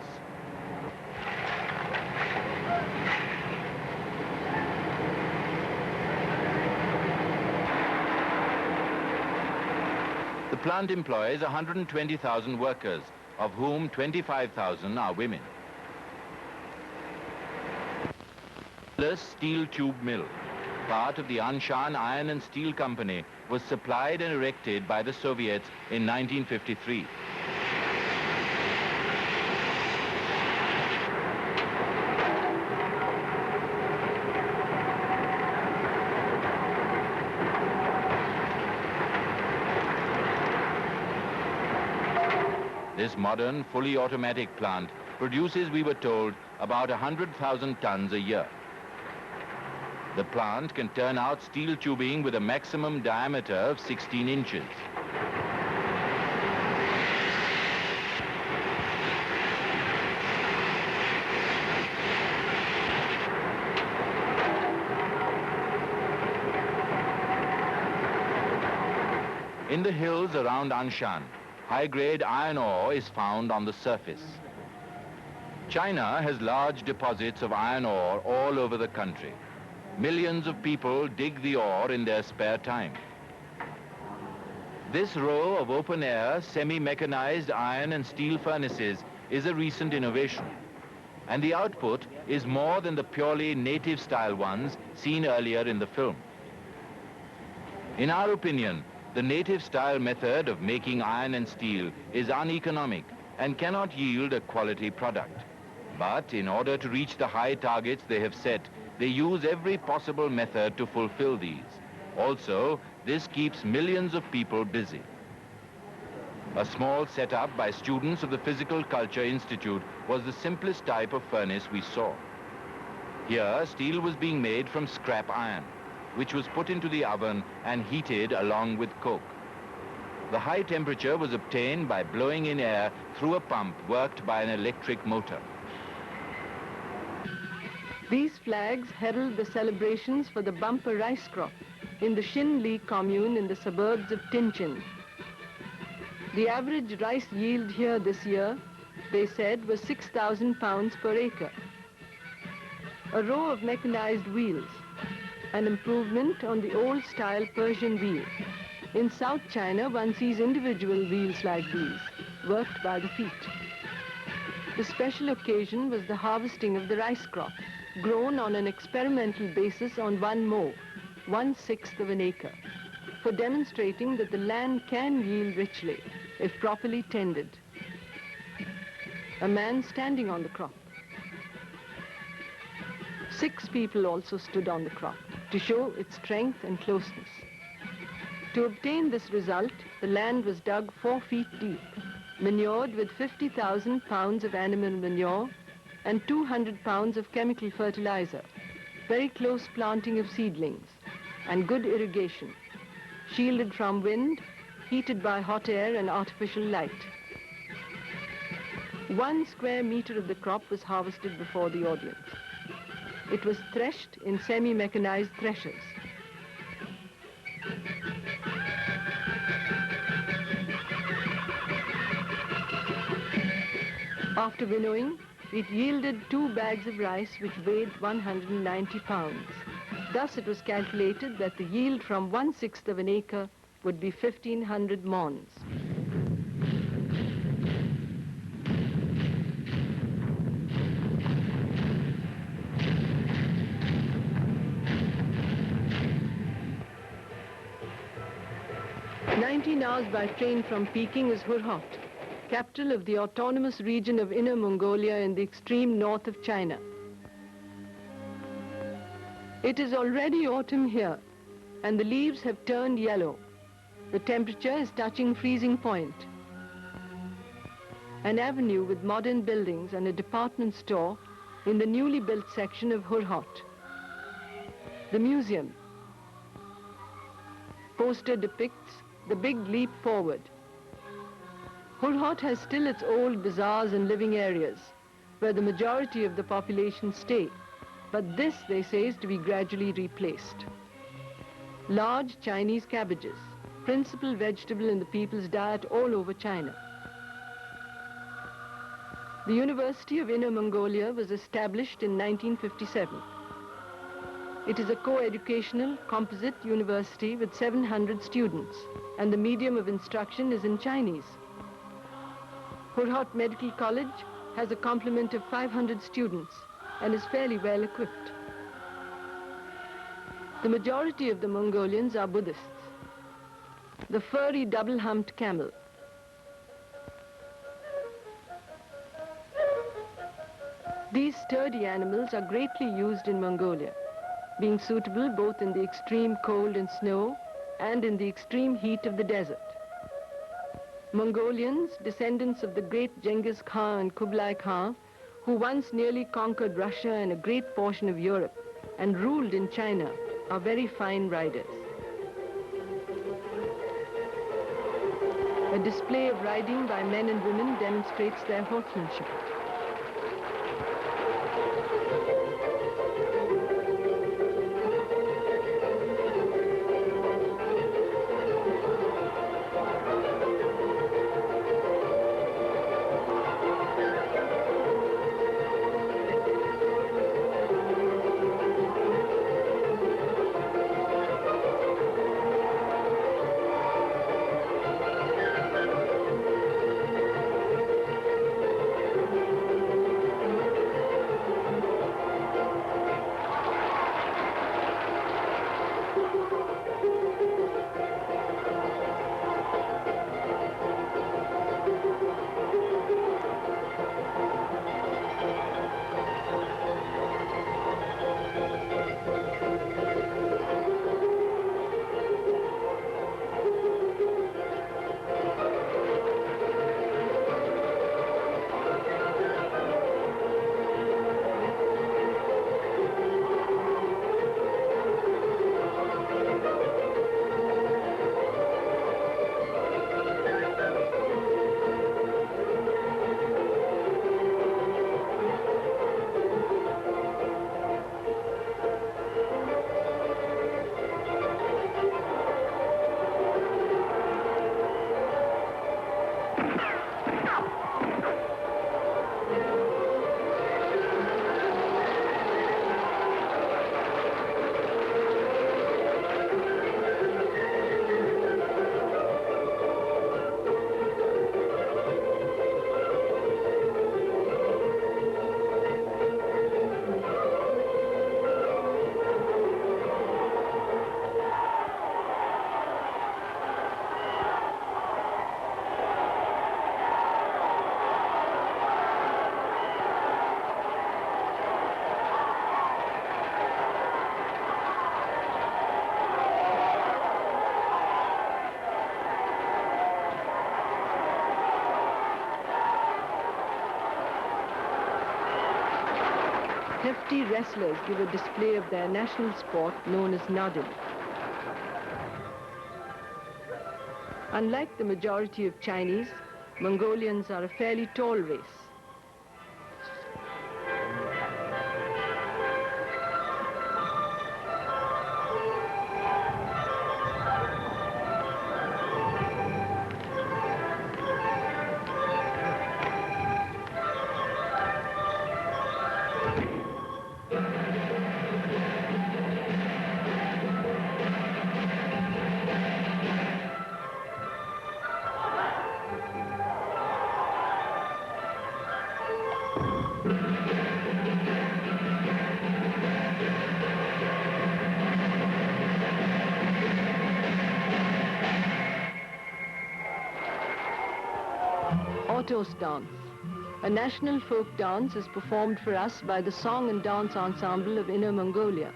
The plant employs 120,000 workers, of whom 25,000 are women. The steel tube mill, part of the Anshan Iron and Steel Company, was supplied and erected by the Soviets in 1953. This modern, fully automatic plant produces, we were told, about 100,000 tons a year. The plant can turn out steel tubing with a maximum diameter of 16 inches. In the hills around Anshan, high-grade iron ore is found on the surface. China has large deposits of iron ore all over the country. Millions of people dig the ore in their spare time. This row of open-air, semi-mechanized iron and steel furnaces is a recent innovation, and the output is more than the purely native-style ones seen earlier in the film. In our opinion, the native-style method of making iron and steel is uneconomic and cannot yield a quality product. But in order to reach the high targets they have set, they use every possible method to fulfill these. Also, this keeps millions of people busy. A small setup by students of the Physical Culture Institute was the simplest type of furnace we saw. Here, steel was being made from scrap iron, which was put into the oven and heated along with coke. The high temperature was obtained by blowing in air through a pump worked by an electric motor. These flags herald the celebrations for the bumper rice crop in the Xinli commune in the suburbs of Tianjin. The average rice yield here this year, they said, was 6,000 pounds per acre. A row of mechanized wheels, an improvement on the old-style Persian wheel. In South China, one sees individual wheels like these, worked by the feet. The special occasion was the harvesting of the rice crop, grown on an experimental basis on one mow. 1/6 of an acre, for demonstrating that the land can yield richly if properly tended. A man standing on the crop. 6 people also stood on the crop to show its strength and closeness. To obtain this result, the land was dug 4 feet deep, manured with 50,000 pounds of animal manure and 200 pounds of chemical fertilizer, very close planting of seedlings, and good irrigation, shielded from wind, heated by hot air and artificial light. 1 square meter of the crop was harvested before the audience. It was threshed in semi-mechanized threshers. After winnowing, it yielded 2 bags of rice which weighed 190 pounds. Thus it was calculated that the yield from 1/6 of an acre would be 1,500 mons. Hours by train from Peking is Hurhot, capital of the autonomous region of Inner Mongolia in the extreme north of China. It is already autumn here, and the leaves have turned yellow. The temperature is touching freezing point. An avenue with modern buildings and a department store in the newly built section of Hurhot. The museum. Poster depicts the big leap forward. Hurhot has still its old bazaars and living areas, where the majority of the population stay, but this, they say, is to be gradually replaced. Large Chinese cabbages, principal vegetable in the people's diet all over China. The University of Inner Mongolia was established in 1957. It is a co-educational composite university with 700 students, and the medium of instruction is in Chinese. Hurhot Medical College has a complement of 500 students and is fairly well equipped. The majority of the Mongolians are Buddhists. The furry double-humped camel. These sturdy animals are greatly used in Mongolia, being suitable both in the extreme cold and snow and in the extreme heat of the desert. Mongolians, descendants of the great Genghis Khan and Kublai Khan, who once nearly conquered Russia and a great portion of Europe and ruled in China, are very fine riders. A display of riding by men and women demonstrates their horsemanship. hefty wrestlers give a display of their national sport known as nadin. Unlike the majority of Chinese, Mongolians are a fairly tall race. Autos dance. A national folk dance is performed for us by the Song and Dance Ensemble of Inner Mongolia.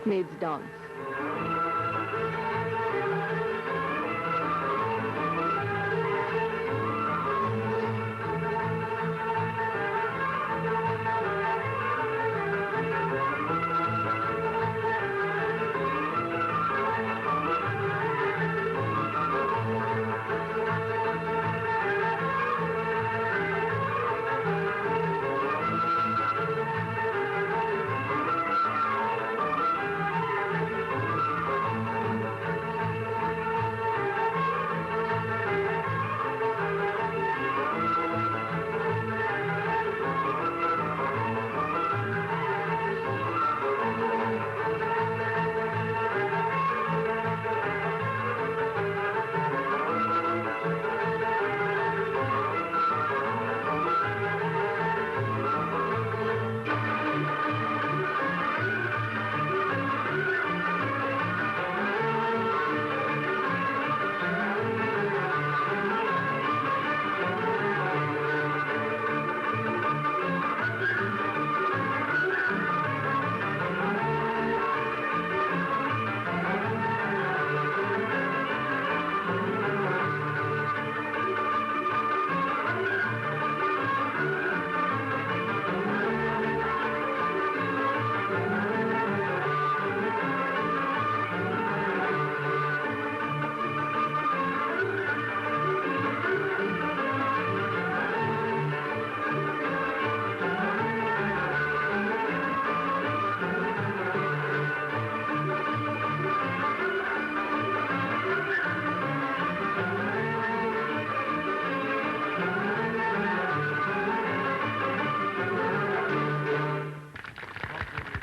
Maids dance.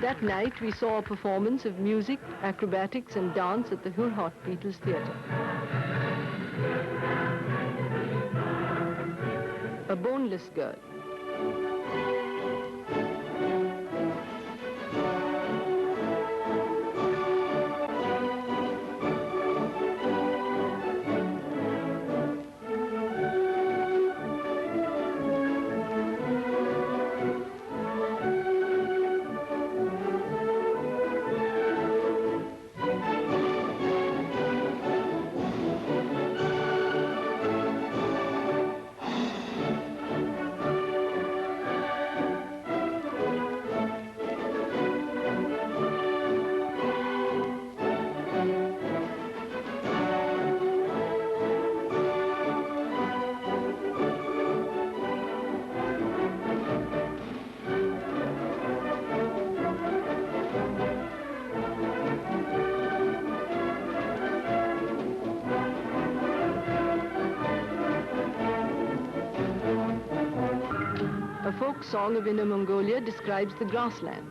That night, we saw a performance of music, acrobatics, and dance at the Hurhot Beatles Theatre. A boneless girl. folk song of Inner Mongolia describes the grasslands.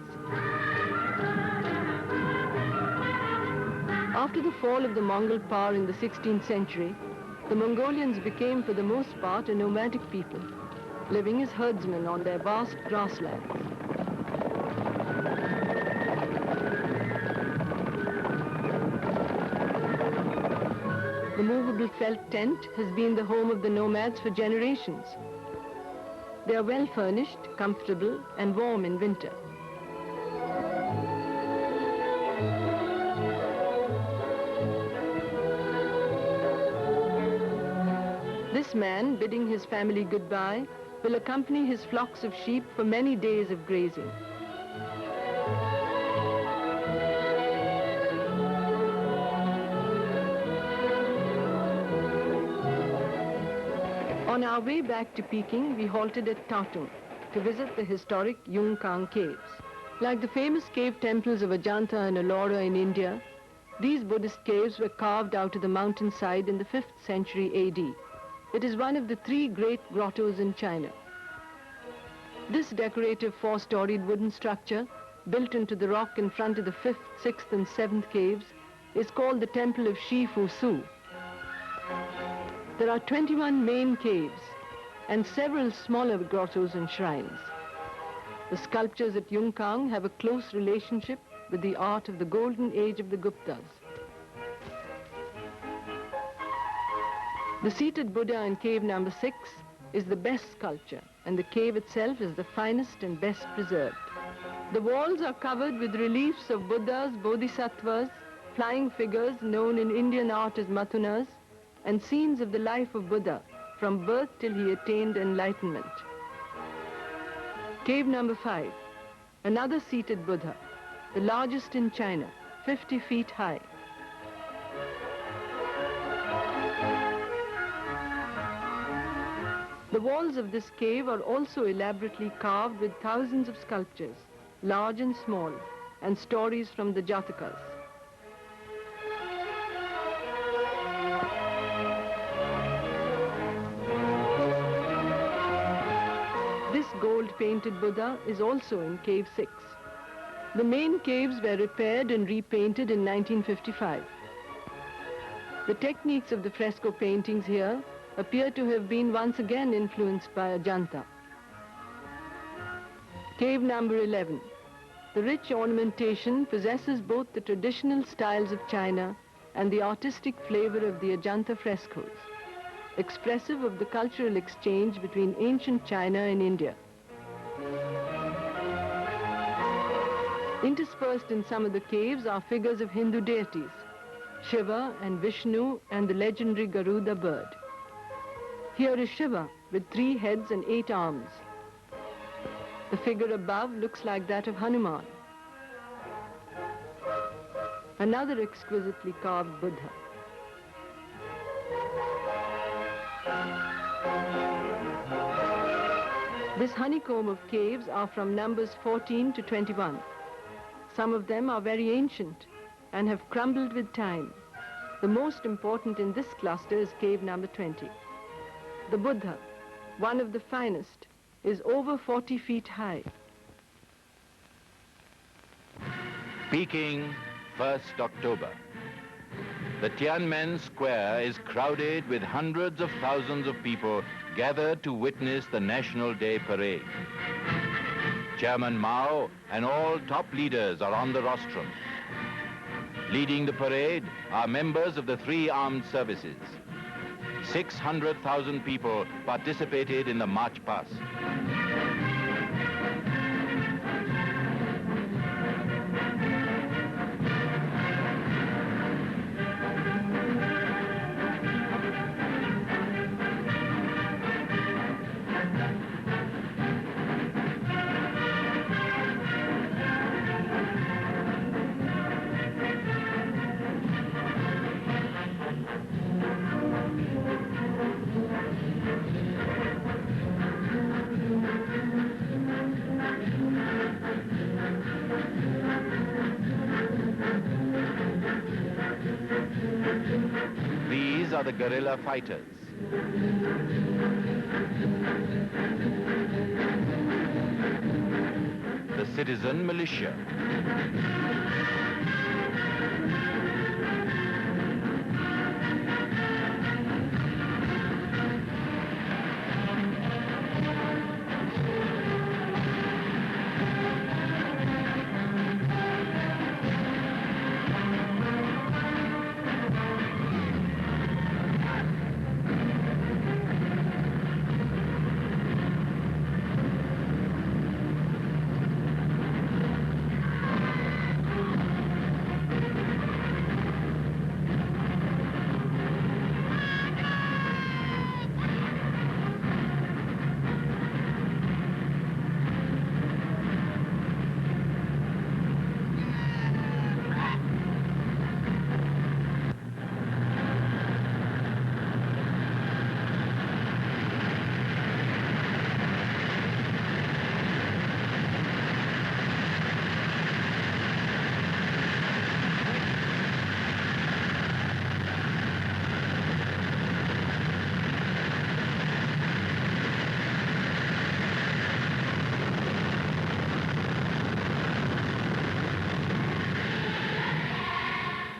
After the fall of the Mongol power in the 16th century, the Mongolians became for the most part a nomadic people, living as herdsmen on their vast grasslands. The movable felt tent has been the home of the nomads for generations. They are well furnished, comfortable, and warm in winter. This man, bidding his family goodbye, will accompany his flocks of sheep for many days of grazing. On our way back to Peking, we halted at Tatung to visit the historic Yungkang caves. Like the famous cave temples of Ajanta and Ellora in India, these Buddhist caves were carved out of the mountainside in the 5th century AD. It is one of the 3 great grottos in China. This decorative 4-storied wooden structure, built into the rock in front of the 5th, 6th and 7th caves, is called the Temple of Shifu Su. There are 21 main caves and several smaller grottos and shrines. The sculptures at Yungkang have a close relationship with the art of the golden age of the Guptas. The seated Buddha in cave number 6 is the best sculpture, and the cave itself is the finest and best preserved. The walls are covered with reliefs of Buddhas, Bodhisattvas, flying figures known in Indian art as Mathunas, and scenes of the life of Buddha from birth till he attained enlightenment. Cave number 5, another seated Buddha, the largest in China, 50 feet high. The walls of this cave are also elaborately carved with thousands of sculptures, large and small, and stories from the Jatakas. This gold-painted Buddha is also in Cave 6. The main caves were repaired and repainted in 1955. The techniques of the fresco paintings here appear to have been once again influenced by Ajanta. Cave number 11. The rich ornamentation possesses both the traditional styles of China and the artistic flavor of the Ajanta frescoes, expressive of the cultural exchange between ancient China and India. Interspersed in some of the caves are figures of Hindu deities, Shiva and Vishnu and the legendary Garuda bird. Here is Shiva with 3 heads and 8 arms. The figure above looks like that of Hanuman. Another exquisitely carved Buddha. This honeycomb of caves are from numbers 14 to 21. Some of them are very ancient and have crumbled with time. The most important in this cluster is cave number 20. The Buddha, one of the finest, is over 40 feet high. Peking, 1st October. The Tiananmen Square is crowded with hundreds of thousands of people gathered to witness the National Day Parade. Chairman Mao and all top leaders are on the rostrum. Leading the parade are members of the 3 armed services. 600,000 people participated in the march past. These are the guerrilla fighters. The citizen militia.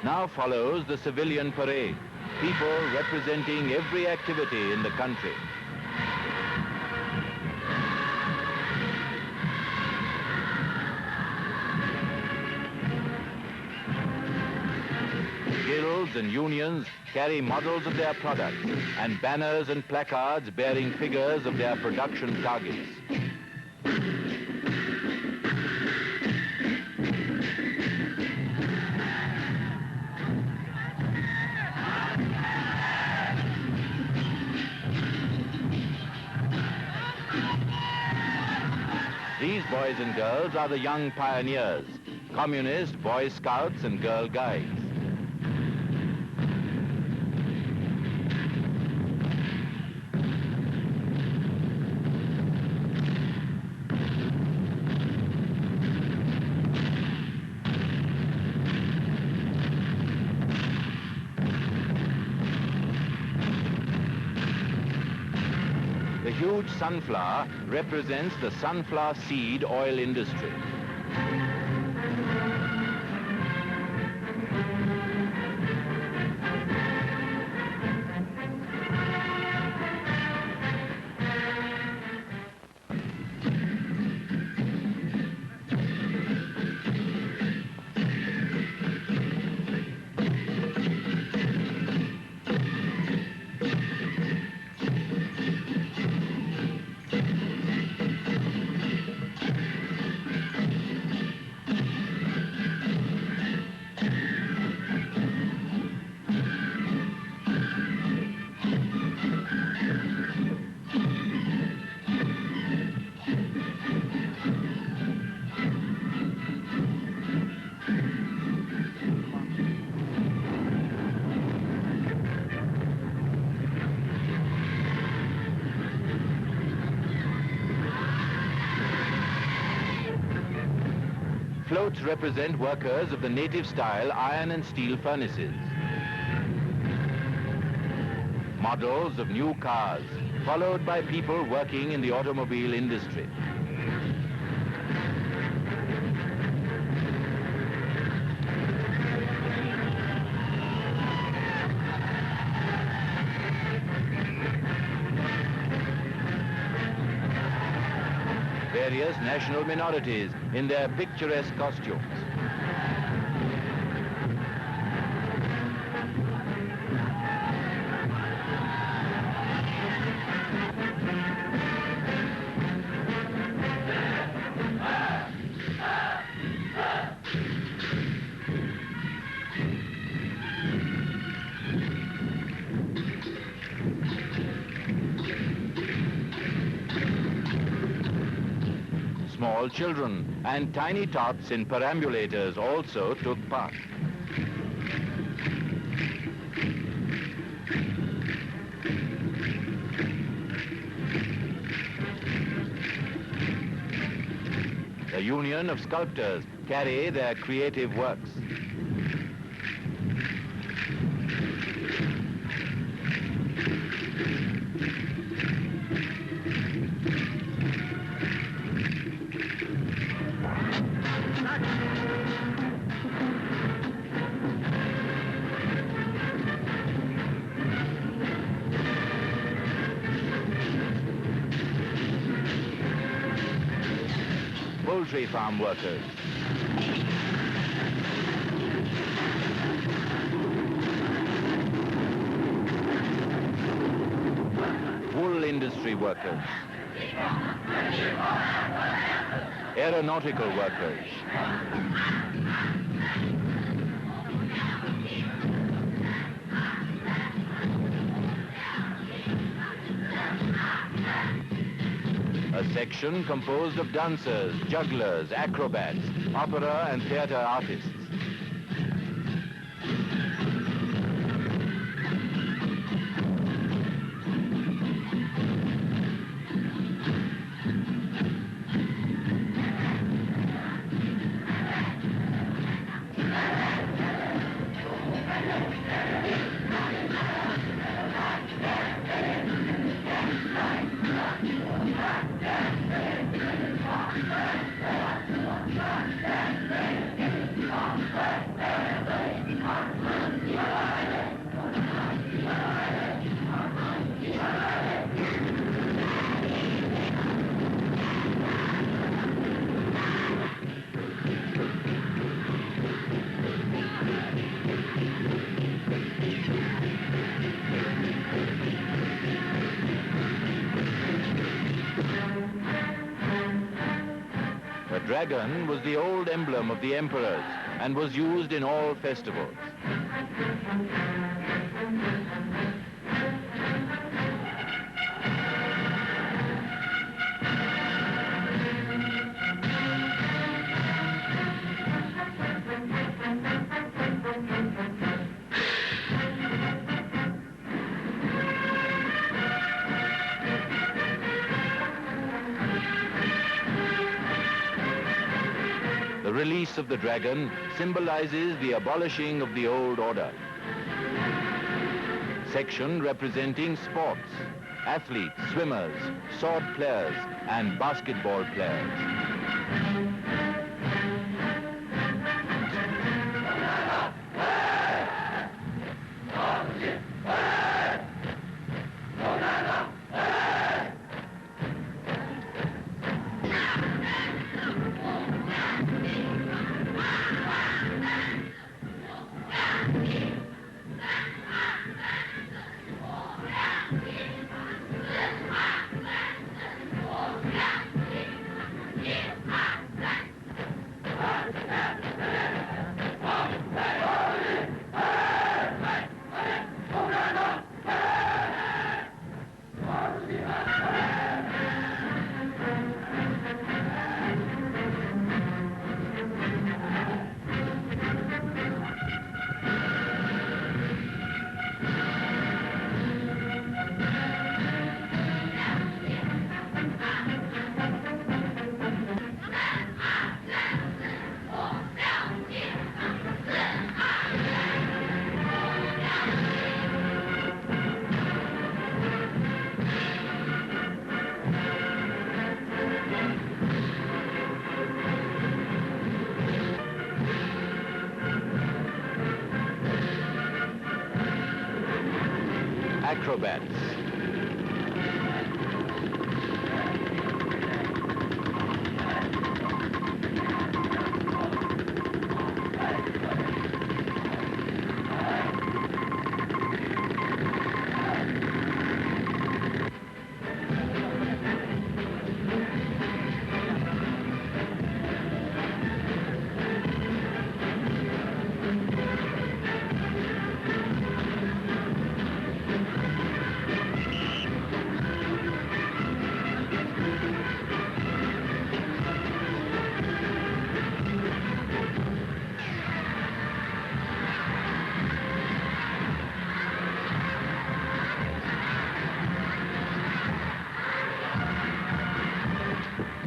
Now follows the civilian parade, people representing every activity in the country. Guilds and unions carry models of their products and banners and placards bearing figures of their production targets. These boys and girls are the young pioneers, communist Boy Scouts and Girl Guides. The huge sunflower represents the sunflower seed oil industry. Floats represent workers of the native-style iron and steel furnaces. Models of new cars, followed by people working in the automobile industry. Various national minorities in their picturesque costumes. Small children and tiny tots in perambulators also took part. The Union of Sculptors carry their creative works. poultry farm workers. Wool industry workers. Aeronautical workers. A section composed of dancers, jugglers, acrobats, opera and theatre artists. The dragon was the old emblem of the emperors and was used in all festivals. The release of the dragon symbolizes the abolishing of the old order. Section representing sports, athletes, swimmers, sword players, and basketball players. Acrobats.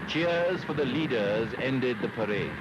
Cheers for the leaders ended the parade.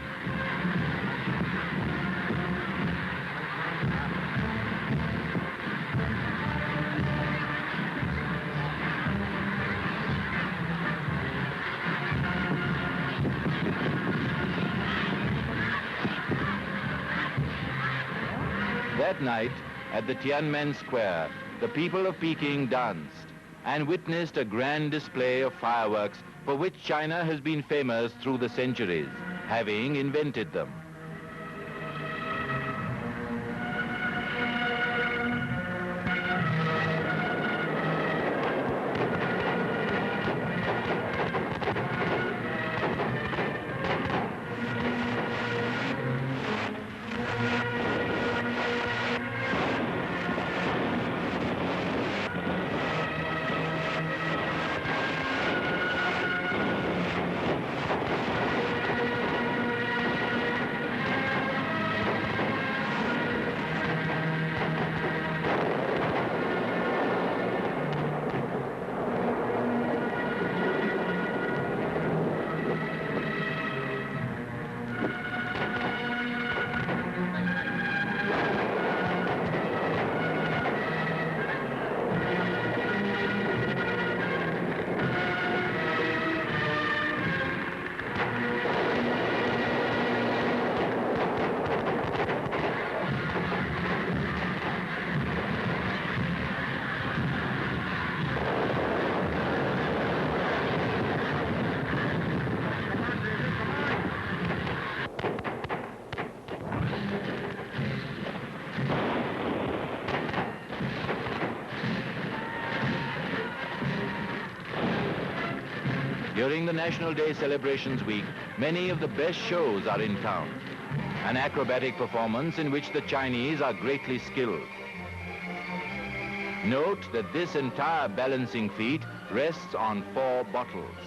That night, at the Tiananmen Square, the people of Peking danced and witnessed a grand display of fireworks for which China has been famous through the centuries, having invented them. During the National Day celebrations week, many of the best shows are in town. An acrobatic performance in which the Chinese are greatly skilled. Note that this entire balancing feat rests on 4 bottles.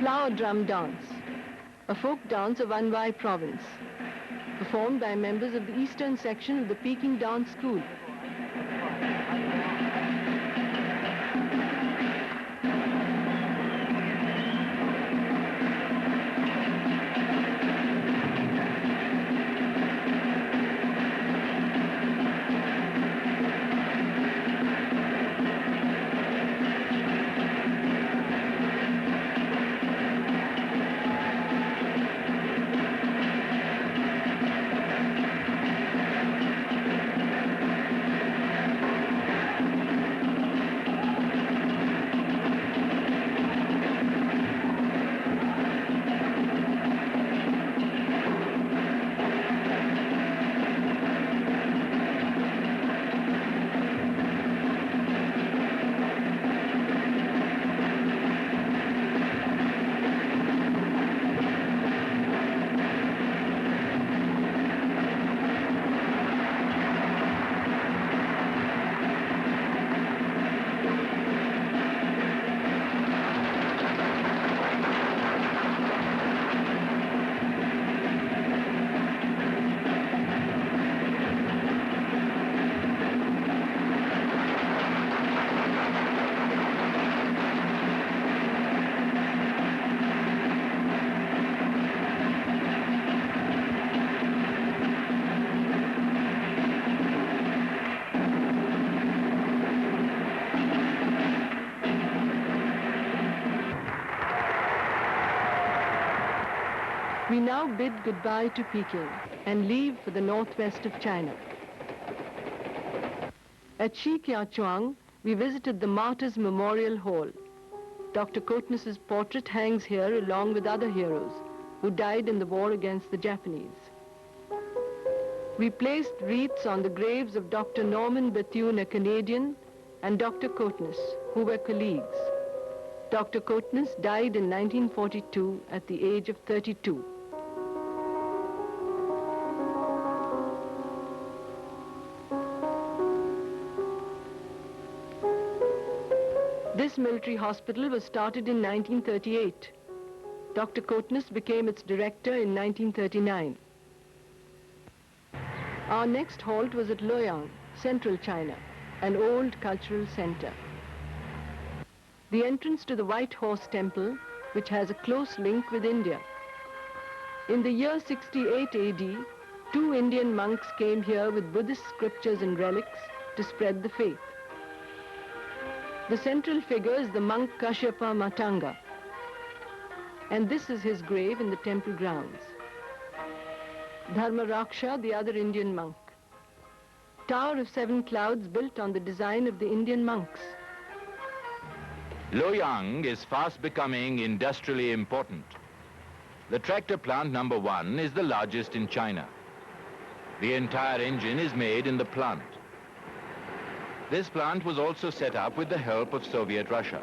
Flower drum dance, a folk dance of Anhui province, performed by members of the eastern section of the Peking Dance School. We now bid goodbye to Peking and leave for the northwest of China. At Shiqiachuang, we visited the Martyrs Memorial Hall. Dr. Kotness's portrait hangs here along with other heroes who died in the war against the Japanese. We placed wreaths on the graves of Dr. Norman Bethune, a Canadian, and Dr. Kotness, who were colleagues. Dr. Kotness died in 1942 at the age of 32. This military hospital was started in 1938. Dr. Kotness became its director in 1939. Our next halt was at Luoyang, central China, an old cultural center. The entrance to the White Horse Temple, which has a close link with India. In the year 68 AD, 2 Indian monks came here with Buddhist scriptures and relics to spread the faith. The central figure is the monk Kashyapa Matanga, and this is his grave in the temple grounds. Dharmaraksha, the other Indian monk. Tower of 7 clouds built on the design of the Indian monks. Luoyang is fast becoming industrially important. The tractor plant number 1 is the largest in China. The entire engine is made in the plant. This plant was also set up with the help of Soviet Russia.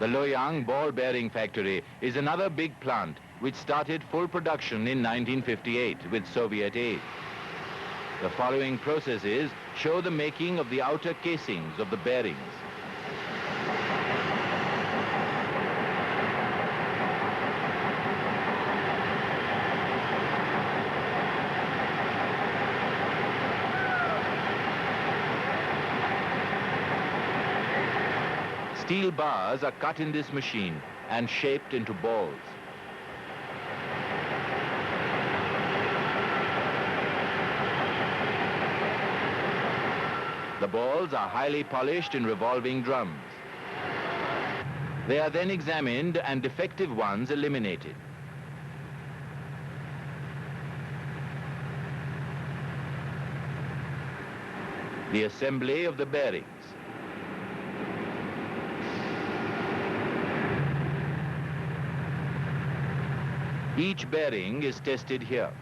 The Luoyang ball bearing factory is another big plant which started full production in 1958 with Soviet aid. The following processes show the making of the outer casings of the bearings. Steel bars are cut in this machine and shaped into balls. The balls are highly polished in revolving drums. They are then examined and defective ones eliminated. The assembly of the bearings. Each bearing is tested here.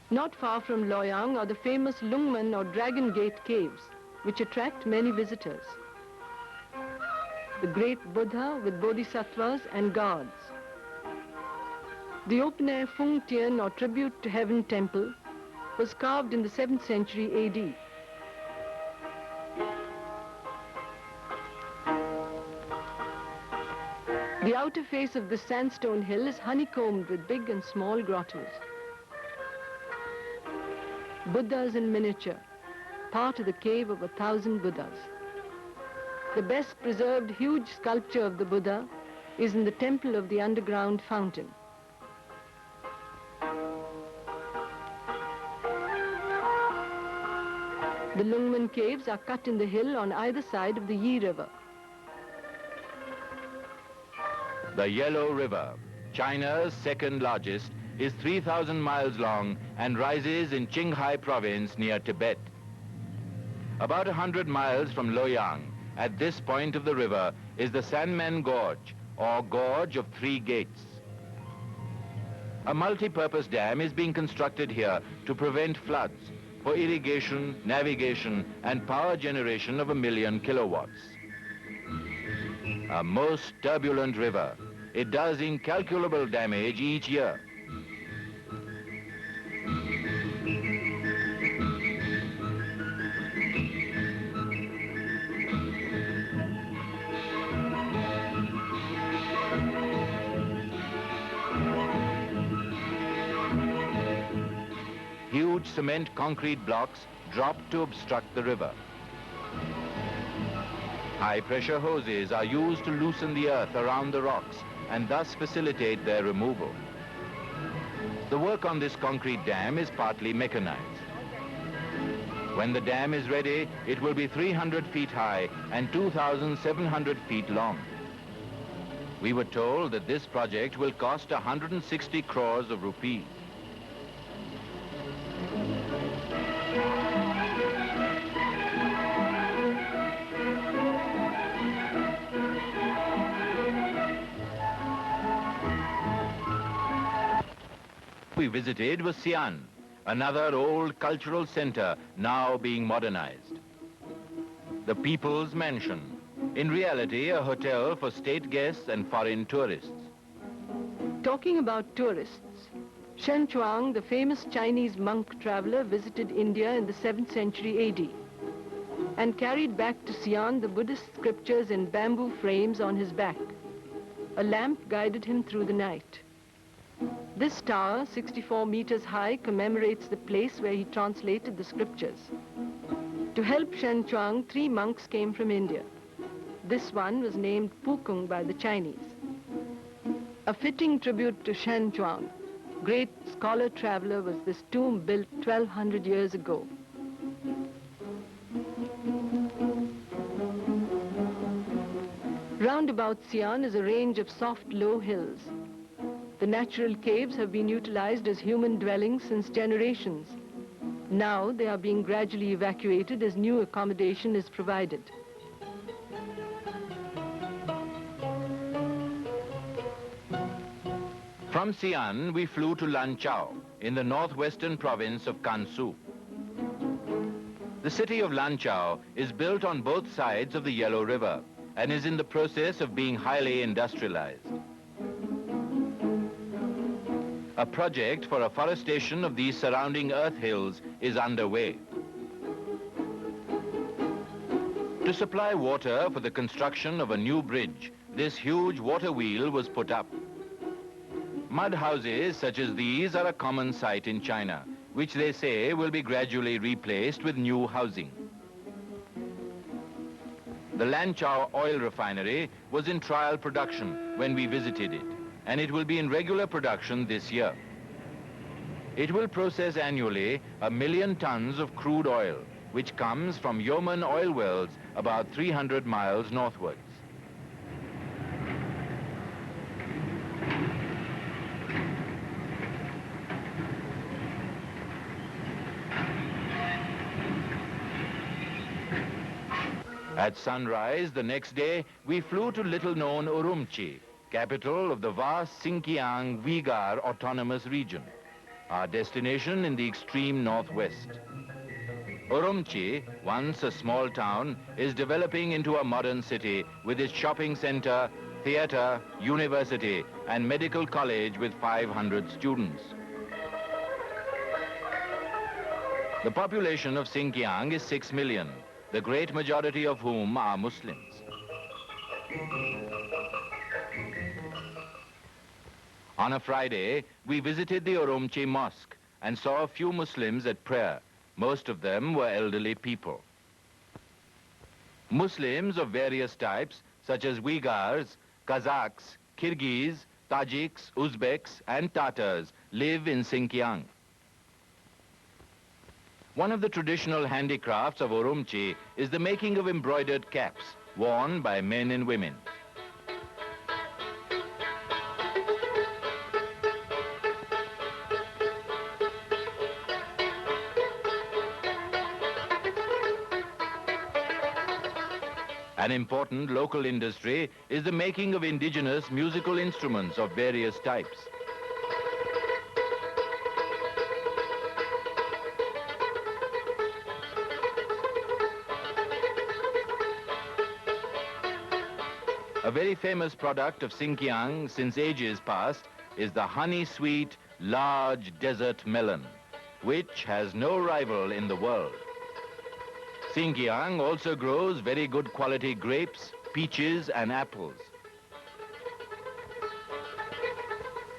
Not far from Luoyang are the famous Lungmen or Dragon Gate caves, which attract many visitors. The great Buddha with bodhisattvas and guards. The open-air Fung Tian, or tribute to heaven temple, was carved in the 7th century AD. The outer face of the sandstone hill is honeycombed with big and small grottos. Buddhas in miniature, part of the cave of 1,000 Buddhas. The best preserved huge sculpture of the Buddha is in the temple of the underground fountain. The Lungmen caves are cut in the hill on either side of the Yi River. The Yellow River, China's second largest, is 3,000 miles long and rises in Qinghai province near Tibet. About 100 miles from Luoyang, at this point of the river, is the Sanmen Gorge, or Gorge of Three Gates. A multi-purpose dam is being constructed here to prevent floods, for irrigation, navigation, and power generation of 1 million kilowatts. A most turbulent river. It does incalculable damage each year. Huge cement concrete blocks drop to obstruct the river. High-pressure hoses are used to loosen the earth around the rocks and thus facilitate their removal. The work on this concrete dam is partly mechanized. When the dam is ready, it will be 300 feet high and 2,700 feet long. We were told that this project will cost 160 crores of rupees. We visited was Xi'an, another old cultural center now being modernized. The People's Mansion, in reality a hotel for state guests and foreign tourists. Talking about tourists, Shen Chuang, the famous Chinese monk traveler, visited India in the 7th century AD and carried back to Xi'an the Buddhist scriptures in bamboo frames on his back. A lamp guided him through the night. This tower, 64 meters high, commemorates the place where he translated the scriptures. To help Shen Chuang, 3 monks came from India. This one was named Pukung by the Chinese. A fitting tribute to Shen Chuang, great scholar-traveler, was this tomb built 1,200 years ago. Round about Xi'an is a range of soft, low hills. The natural caves have been utilized as human dwellings since generations. Now they are being gradually evacuated as new accommodation is provided. From Xi'an, we flew to Lanchao, in the northwestern province of Gansu. The city of Lanchao is built on both sides of the Yellow River and is in the process of being highly industrialized. A project for afforestation of these surrounding earth hills is underway. To supply water for the construction of a new bridge, this huge water wheel was put up. Mud houses such as these are a common sight in China, which they say will be gradually replaced with new housing. The Lanchao oil refinery was in trial production when we visited it, and it will be in regular production this year. It will process annually 1 million tons of crude oil, which comes from Yeoman oil wells about 300 miles northwards. At sunrise the next day, we flew to little-known Urumqi, capital of the vast Xinjiang Uyghur Autonomous Region, our destination in the extreme northwest. Urumqi, once a small town, is developing into a modern city with its shopping center, theatre, university, and medical college with 500 students. The population of Xinjiang is 6 million, the great majority of whom are Muslims. On a Friday, we visited the Urumqi Mosque and saw a few Muslims at prayer. Most of them were elderly people. Muslims of various types, such as Uyghurs, Kazakhs, Kyrgyz, Tajiks, Uzbeks, and Tatars, live in Xinjiang. One of the traditional handicrafts of Urumqi is the making of embroidered caps, worn by men and women. An important local industry is the making of indigenous musical instruments of various types. A very famous product of Xinjiang since ages past is the honey-sweet, large desert melon, which has no rival in the world. Xinjiang also grows very good quality grapes, peaches, and apples.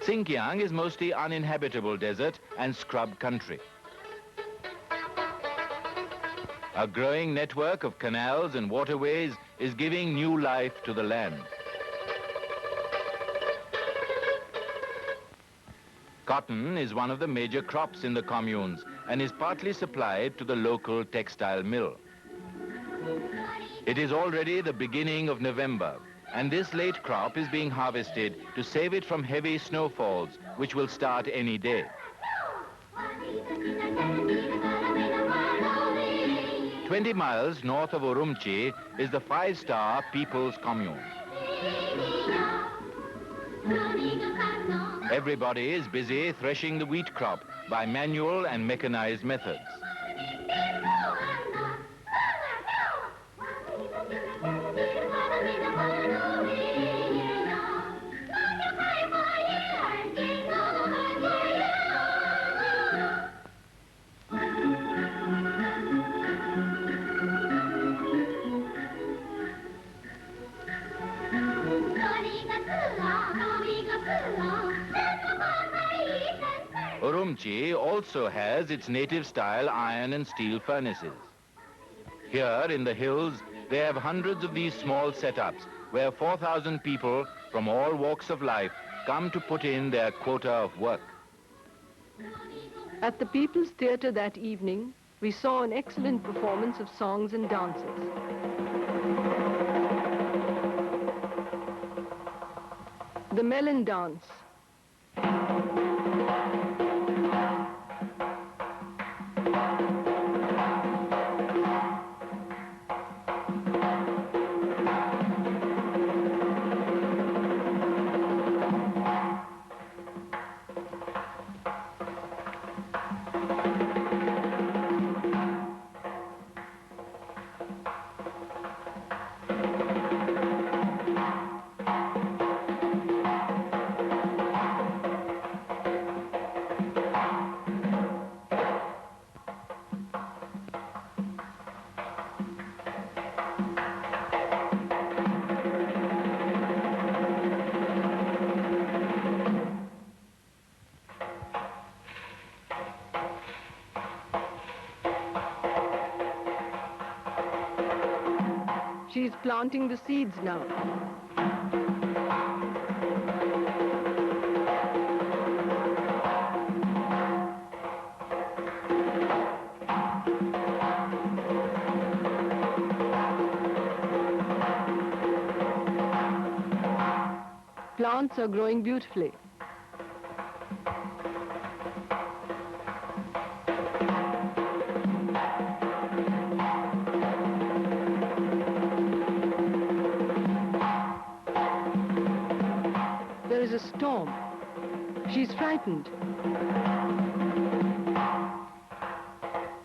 Xinjiang is mostly uninhabitable desert and scrub country. A growing network of canals and waterways is giving new life to the land. Cotton is one of the major crops in the communes and is partly supplied to the local textile mill. It is already the beginning of November, and this late crop is being harvested to save it from heavy snowfalls, which will start any day. "20 miles north of Urumqi is the 5-star People's Commune. Everybody is busy threshing the wheat crop by manual and mechanized methods. Urumqi also has its native-style iron and steel furnaces. Here in the hills, they have hundreds of these small setups where 4,000 people from all walks of life come to put in their quota of work. At the People's Theatre that evening, we saw an excellent performance of songs and dances. The Melon Dance. She's planting the seeds now. Plants are growing beautifully. There is a storm. She's frightened.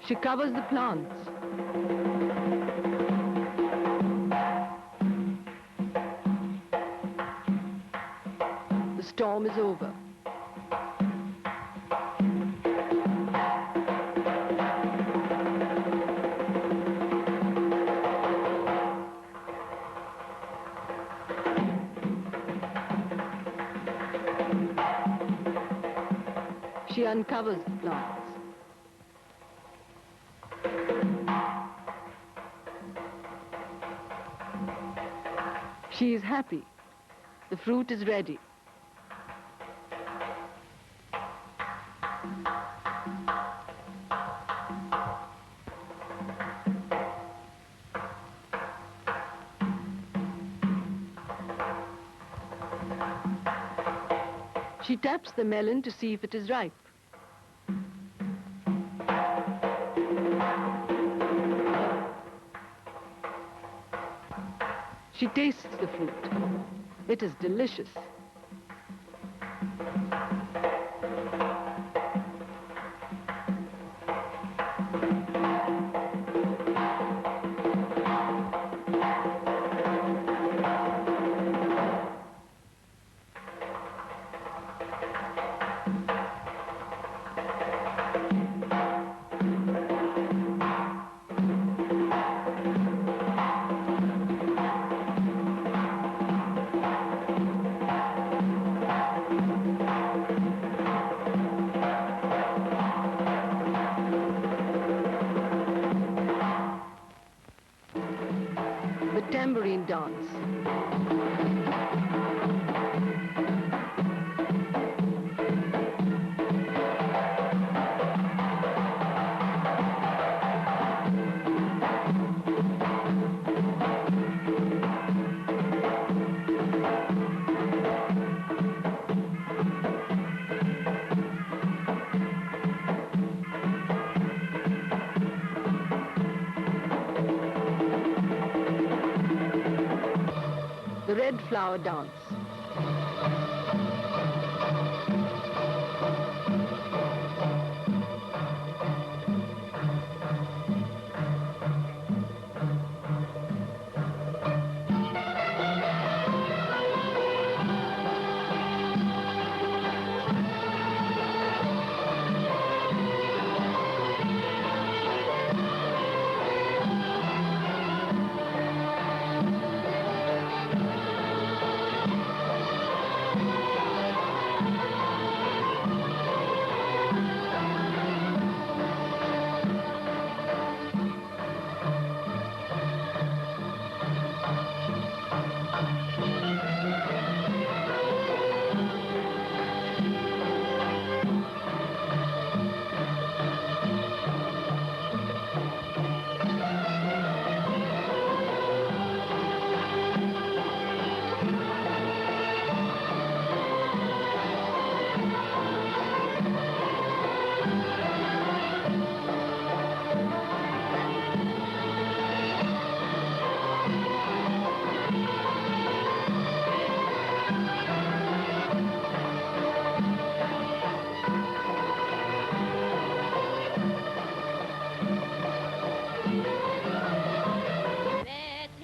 She covers the plants. storm is over. She uncovers the plants. She is happy. The fruit is ready. She taps the melon to see if it is ripe. She tastes the fruit. It is delicious. The tambourine dance. The red flower dance.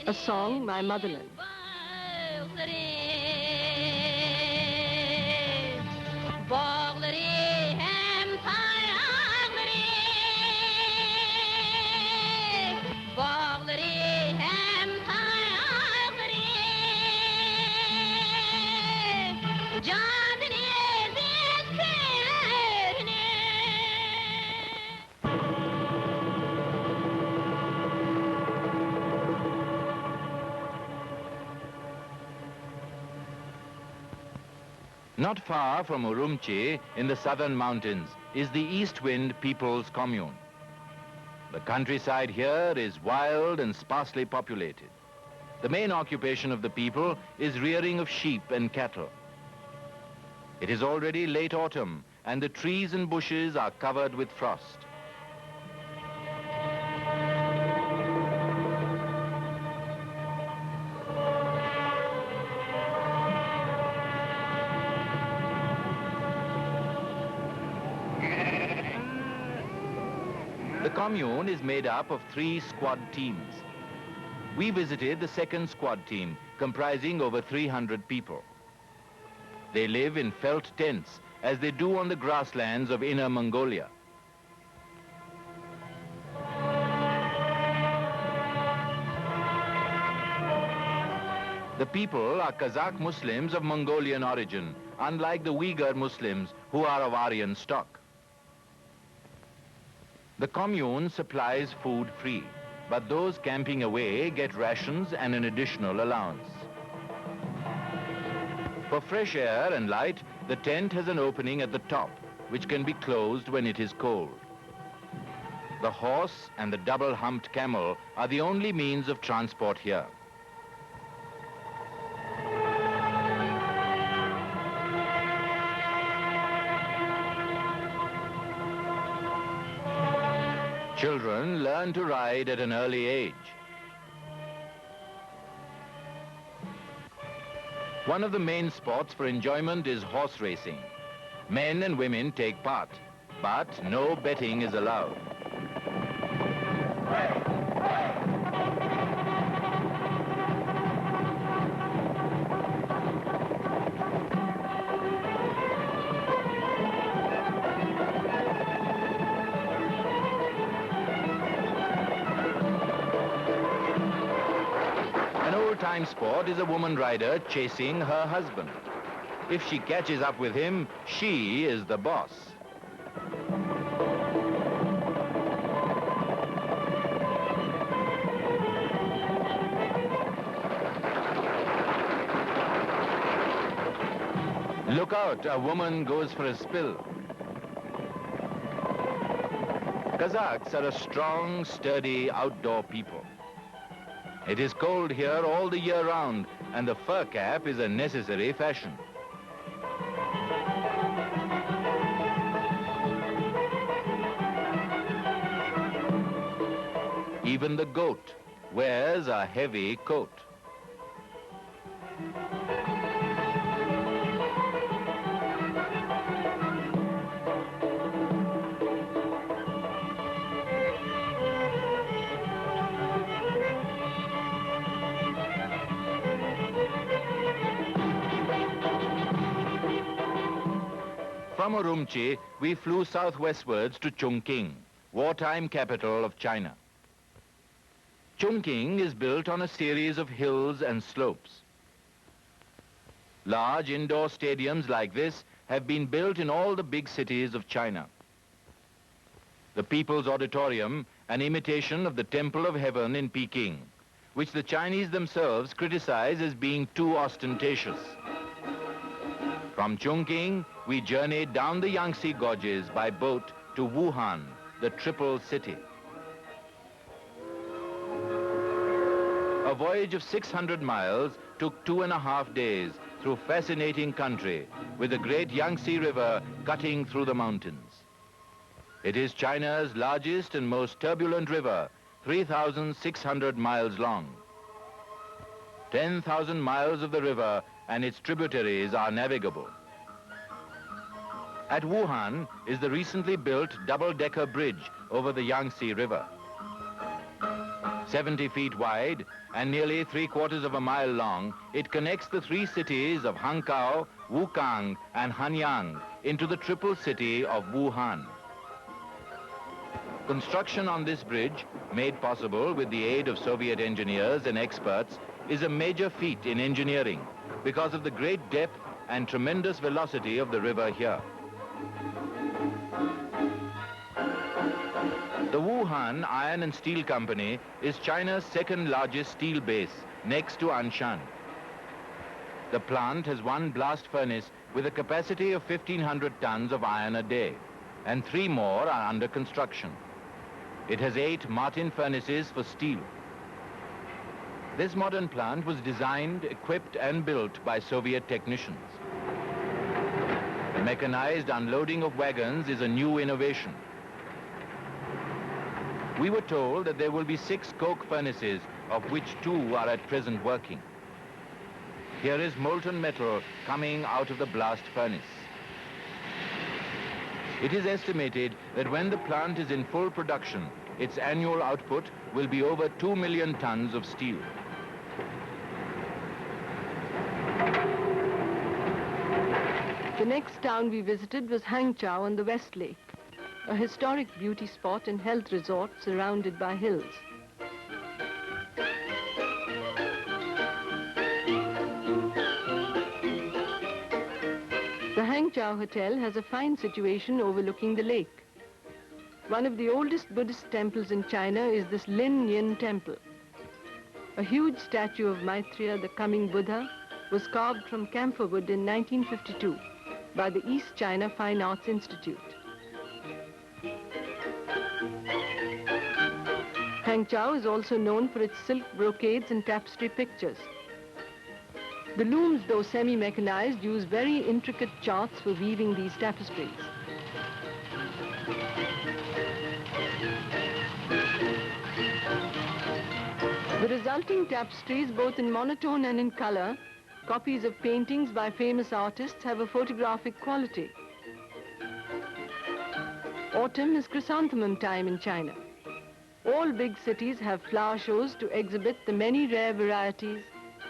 A song, My Motherland. Not far from Urumqi, in the southern mountains, is the East Wind People's Commune. The countryside here is wild and sparsely populated. The main occupation of the people is rearing of sheep and cattle. It is already late autumn, and the trees and bushes are covered with frost. The commune is made up of 3 squad teams. We visited the second squad team, comprising over 300 people. They live in felt tents, as they do on the grasslands of Inner Mongolia. The people are Kazakh Muslims of Mongolian origin, unlike the Uyghur Muslims who are of Aryan stock. The commune supplies food free, but those camping away get rations and an additional allowance. For fresh air and light, the tent has an opening at the top, which can be closed when it is cold. The horse and the double-humped camel are the only means of transport here. Children learn to ride at an early age. One of the main sports for enjoyment is horse racing. Men and women take part, but no betting is allowed. Time sport is a woman rider chasing her husband. If she catches up with him, she is the boss. Look out, a woman goes for a spill. Kazakhs are a strong, sturdy, outdoor people. It is cold here all the year round, and the fur cap is a necessary fashion. Even the goat wears a heavy coat. From Urumqi, we flew southwestwards to Chongqing, wartime capital of China. Chongqing is built on a series of hills and slopes. Large indoor stadiums like this have been built in all the big cities of China. The People's Auditorium, an imitation of the Temple of Heaven in Peking, which the Chinese themselves criticize as being too ostentatious. From Chongqing, we journeyed down the Yangtze Gorges by boat to Wuhan, the Triple City. A voyage of 600 miles took 2.5 days through fascinating country, with the great Yangtze River cutting through the mountains. It is China's largest and most turbulent river, 3,600 miles long. 10,000 miles of the river and its tributaries are navigable. At Wuhan is the recently built double-decker bridge over the Yangtze River. 70 feet wide and nearly 3/4 of a mile long, it connects the three cities of Hankou, Wukang, and Hanyang into the triple city of Wuhan. Construction on this bridge, made possible with the aid of Soviet engineers and experts, is a major feat in engineering because of the great depth and tremendous velocity of the river here. The Wuhan Iron and Steel Company is China's second largest steel base, next to Anshan. The plant has one blast furnace with a capacity of 1,500 tons of iron a day, and 3 more are under construction. It has 8 Martin furnaces for steel. This modern plant was designed, equipped, and built by Soviet technicians. The mechanized unloading of wagons is a new innovation. We were told that there will be 6 coke furnaces, of which 2 are at present working. Here is molten metal coming out of the blast furnace. It is estimated that when the plant is in full production, its annual output will be over 2 million tons of steel. next town we visited was Hangzhou on the West Lake, a historic beauty spot and health resort surrounded by hills. The Hangzhou Hotel has a fine situation overlooking the lake. One of the oldest Buddhist temples in China is this Lin Yin Temple. A huge statue of Maitreya, the coming Buddha, was carved from camphor wood in 1952 by the East China Fine Arts Institute. Hangzhou is also known for its silk brocades and tapestry pictures. The looms, though semi-mechanized, use very intricate charts for weaving these tapestries. The resulting tapestries, both in monotone and in color, copies of paintings by famous artists, have a photographic quality. Autumn is chrysanthemum time in China. All big cities have flower shows to exhibit the many rare varieties,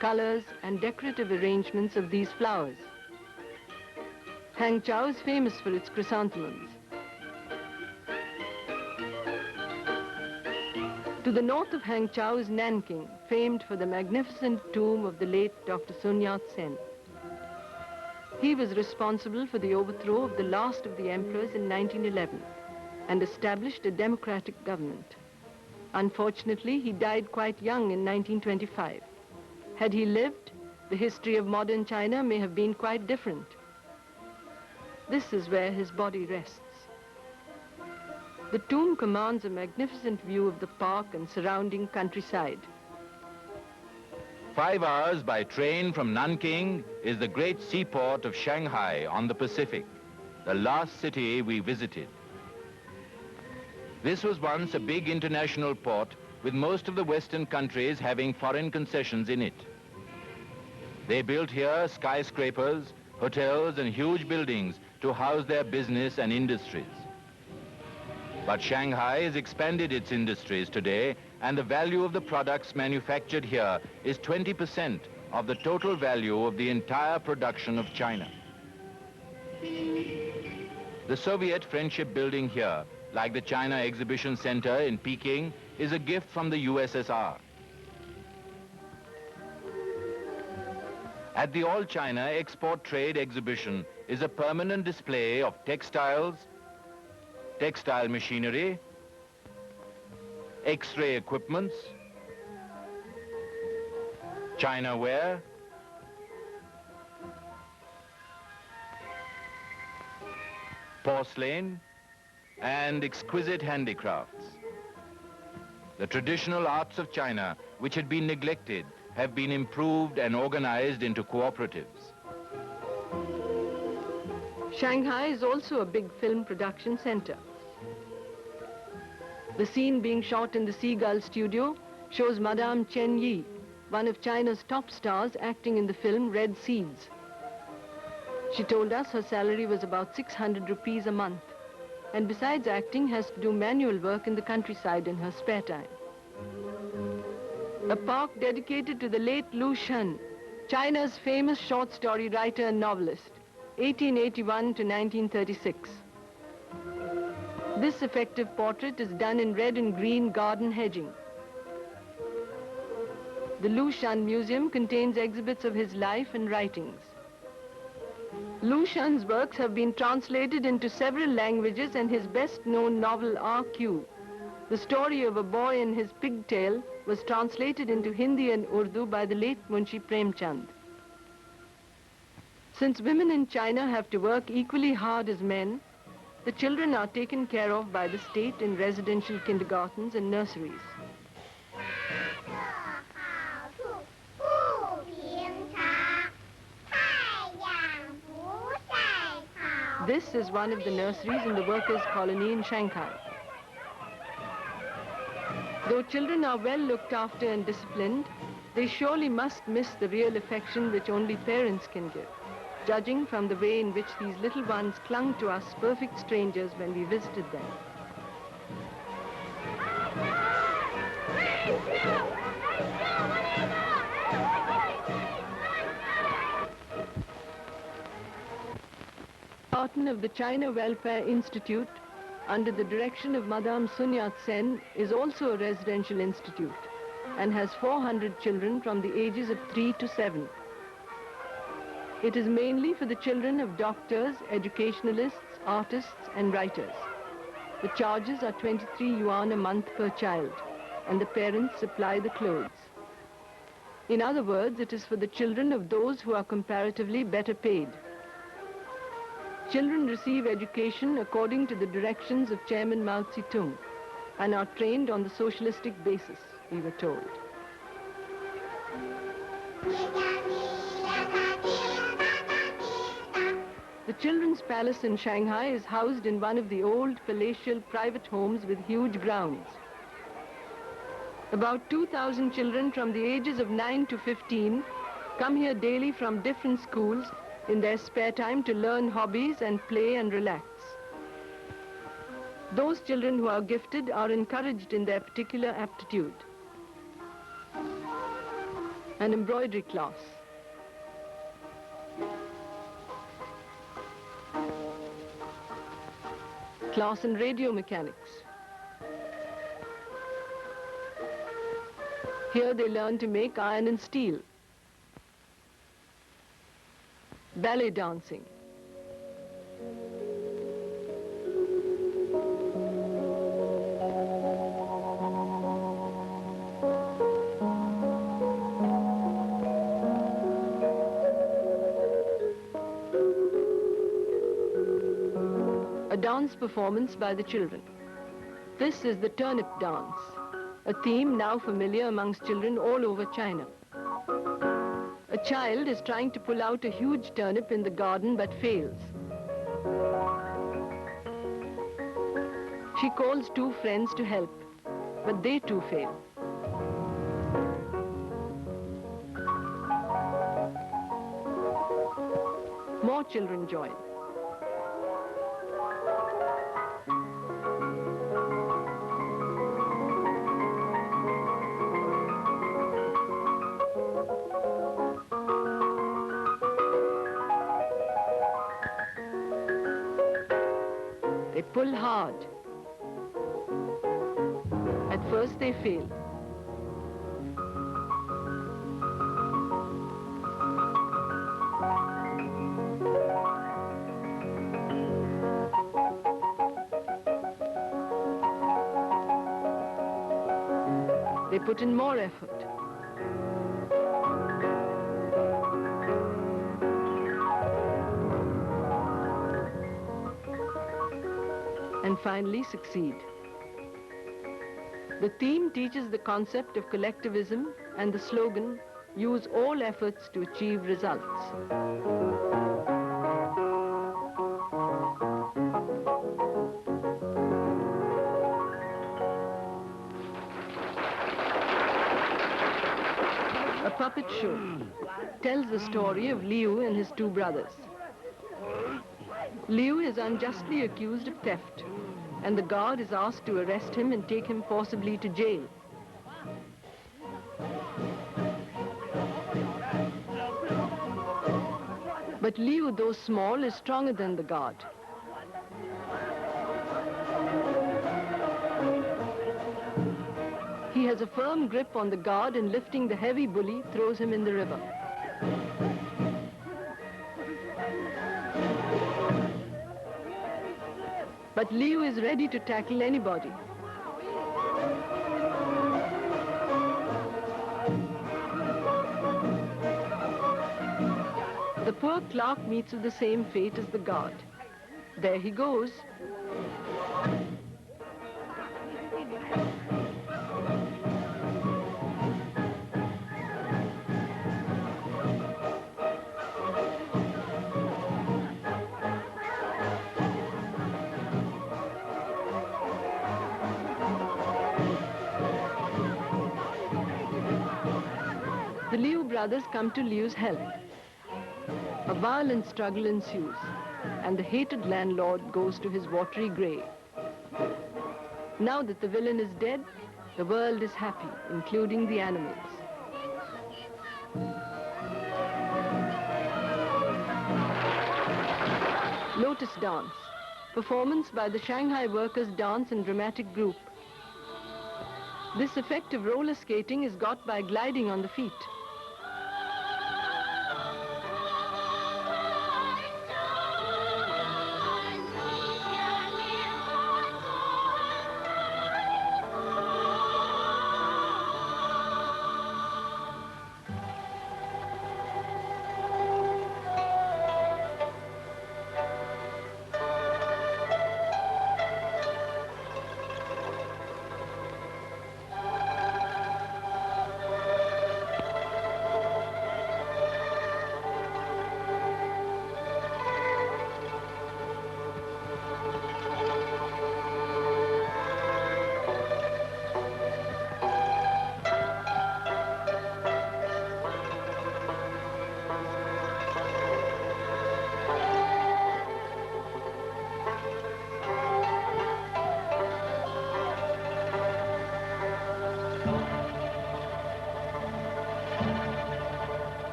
colors, and decorative arrangements of these flowers. Hangzhou is famous for its chrysanthemums. To the north of Hangzhou is Nanking, famed for the magnificent tomb of the late Dr. Sun Yat-sen. He was responsible for the overthrow of the last of the emperors in 1911 and established a democratic government. Unfortunately, he died quite young in 1925. Had he lived, the history of modern China may have been quite different. This is where his body rests. The tomb commands a magnificent view of the park and surrounding countryside. 5 hours by train from Nanking is the great seaport of Shanghai on the Pacific, the last city we visited. This was once a big international port with most of the Western countries having foreign concessions in it. They built here skyscrapers, hotels, and huge buildings to house their business and industries. But Shanghai has expanded its industries today, and the value of the products manufactured here is 20% of the total value of the entire production of China. The Soviet Friendship Building here, like the China Exhibition Center in Peking, is a gift from the USSR. At the All China Export Trade Exhibition is a permanent display of textiles, textile machinery, X-ray equipments, China ware, porcelain, and exquisite handicrafts. The traditional arts of China, which had been neglected, have been improved and organized into cooperatives. Shanghai is also a big film production center. The scene being shot in the Seagull studio shows Madame Chen Yi, one of China's top stars, acting in the film Red Seeds. She told us her salary was about 600 rupees a month, and besides acting has to do manual work in the countryside in her spare time. A park dedicated to the late Lu Shen, China's famous short story writer and novelist, 1881 to 1936. This effective portrait is done in red and green garden hedging. The Lu Shan Museum contains exhibits of his life and writings. Lu Shan's works have been translated into several languages, and his best-known novel, R.Q., the story of a boy and his pigtail, was translated into Hindi and Urdu by the late Munshi Premchand. Since women in China have to work equally hard as men, the children are taken care of by the state in residential kindergartens and nurseries. This is one of the nurseries in the workers' colony in Shanghai. Though children are well looked after and disciplined, they surely must miss the real affection which only parents can give, judging from the way in which these little ones clung to us perfect strangers when we visited them. Partner of the China Welfare Institute, under the direction of Madame Sun Yat-sen, is also a residential institute and has 400 children from the ages of 3 to 7. It is mainly for the children of doctors, educationalists, artists and writers. The charges are 23 yuan a month per child, and the parents supply the clothes. In other words, it is for the children of those who are comparatively better paid. Children receive education according to the directions of Chairman Mao Zedong and are trained on the socialistic basis, we were told. The Children's Palace in Shanghai is housed in one of the old palatial private homes with huge grounds. About 2,000 children from the ages of 9 to 15 come here daily from different schools in their spare time to learn hobbies and play and relax. Those children who are gifted are encouraged in their particular aptitude. An embroidery class. Class in radio mechanics. Here they learn to make iron and steel. Ballet dancing. A dance performance by the children. This is the turnip dance, a theme now familiar amongst children all over China. A child is trying to pull out a huge turnip in the garden but fails. She calls two friends to help, but they too fail. More children join. They pull hard. At first they fail. They put in more effort. And finally succeed. The theme teaches the concept of collectivism and the slogan, use all efforts to achieve results. A puppet show tells the story of Liu and his two brothers. Liu is unjustly accused of theft, and the guard is asked to arrest him and take him forcibly to jail. But Liu, though small, is stronger than the guard. He has a firm grip on the guard and lifting the heavy bully throws him in the river. But Liu is ready to tackle anybody. The poor clerk meets with the same fate as the guard. There he goes. The Liu brothers come to Liu's help. A violent struggle ensues, and the hated landlord goes to his watery grave. Now that the villain is dead, the world is happy, including the animals. Lotus Dance, performance by the Shanghai Workers Dance and Dramatic Group. This effective roller skating is got by gliding on the feet.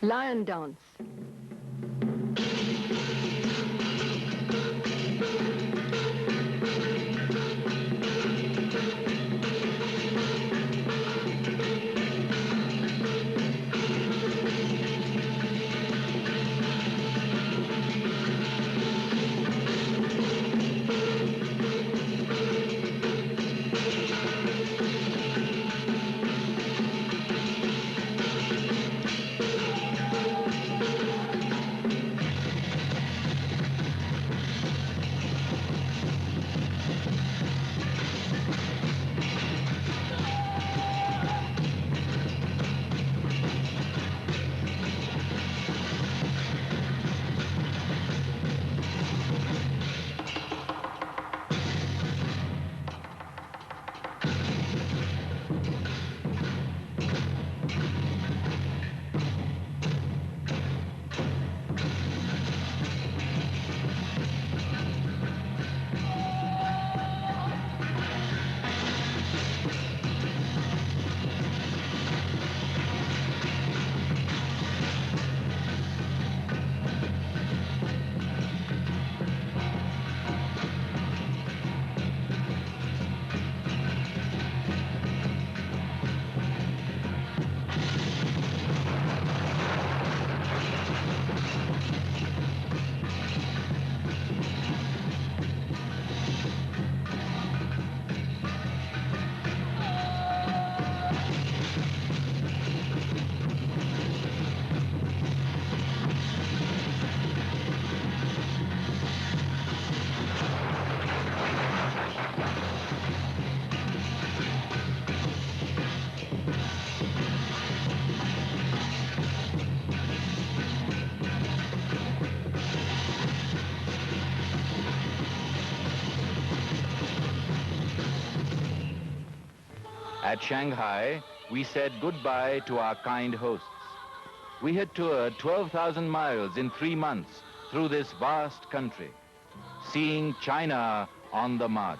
Lion Dance. At Shanghai, we said goodbye to our kind hosts. We had toured 12,000 miles in 3 months through this vast country, seeing China on the march.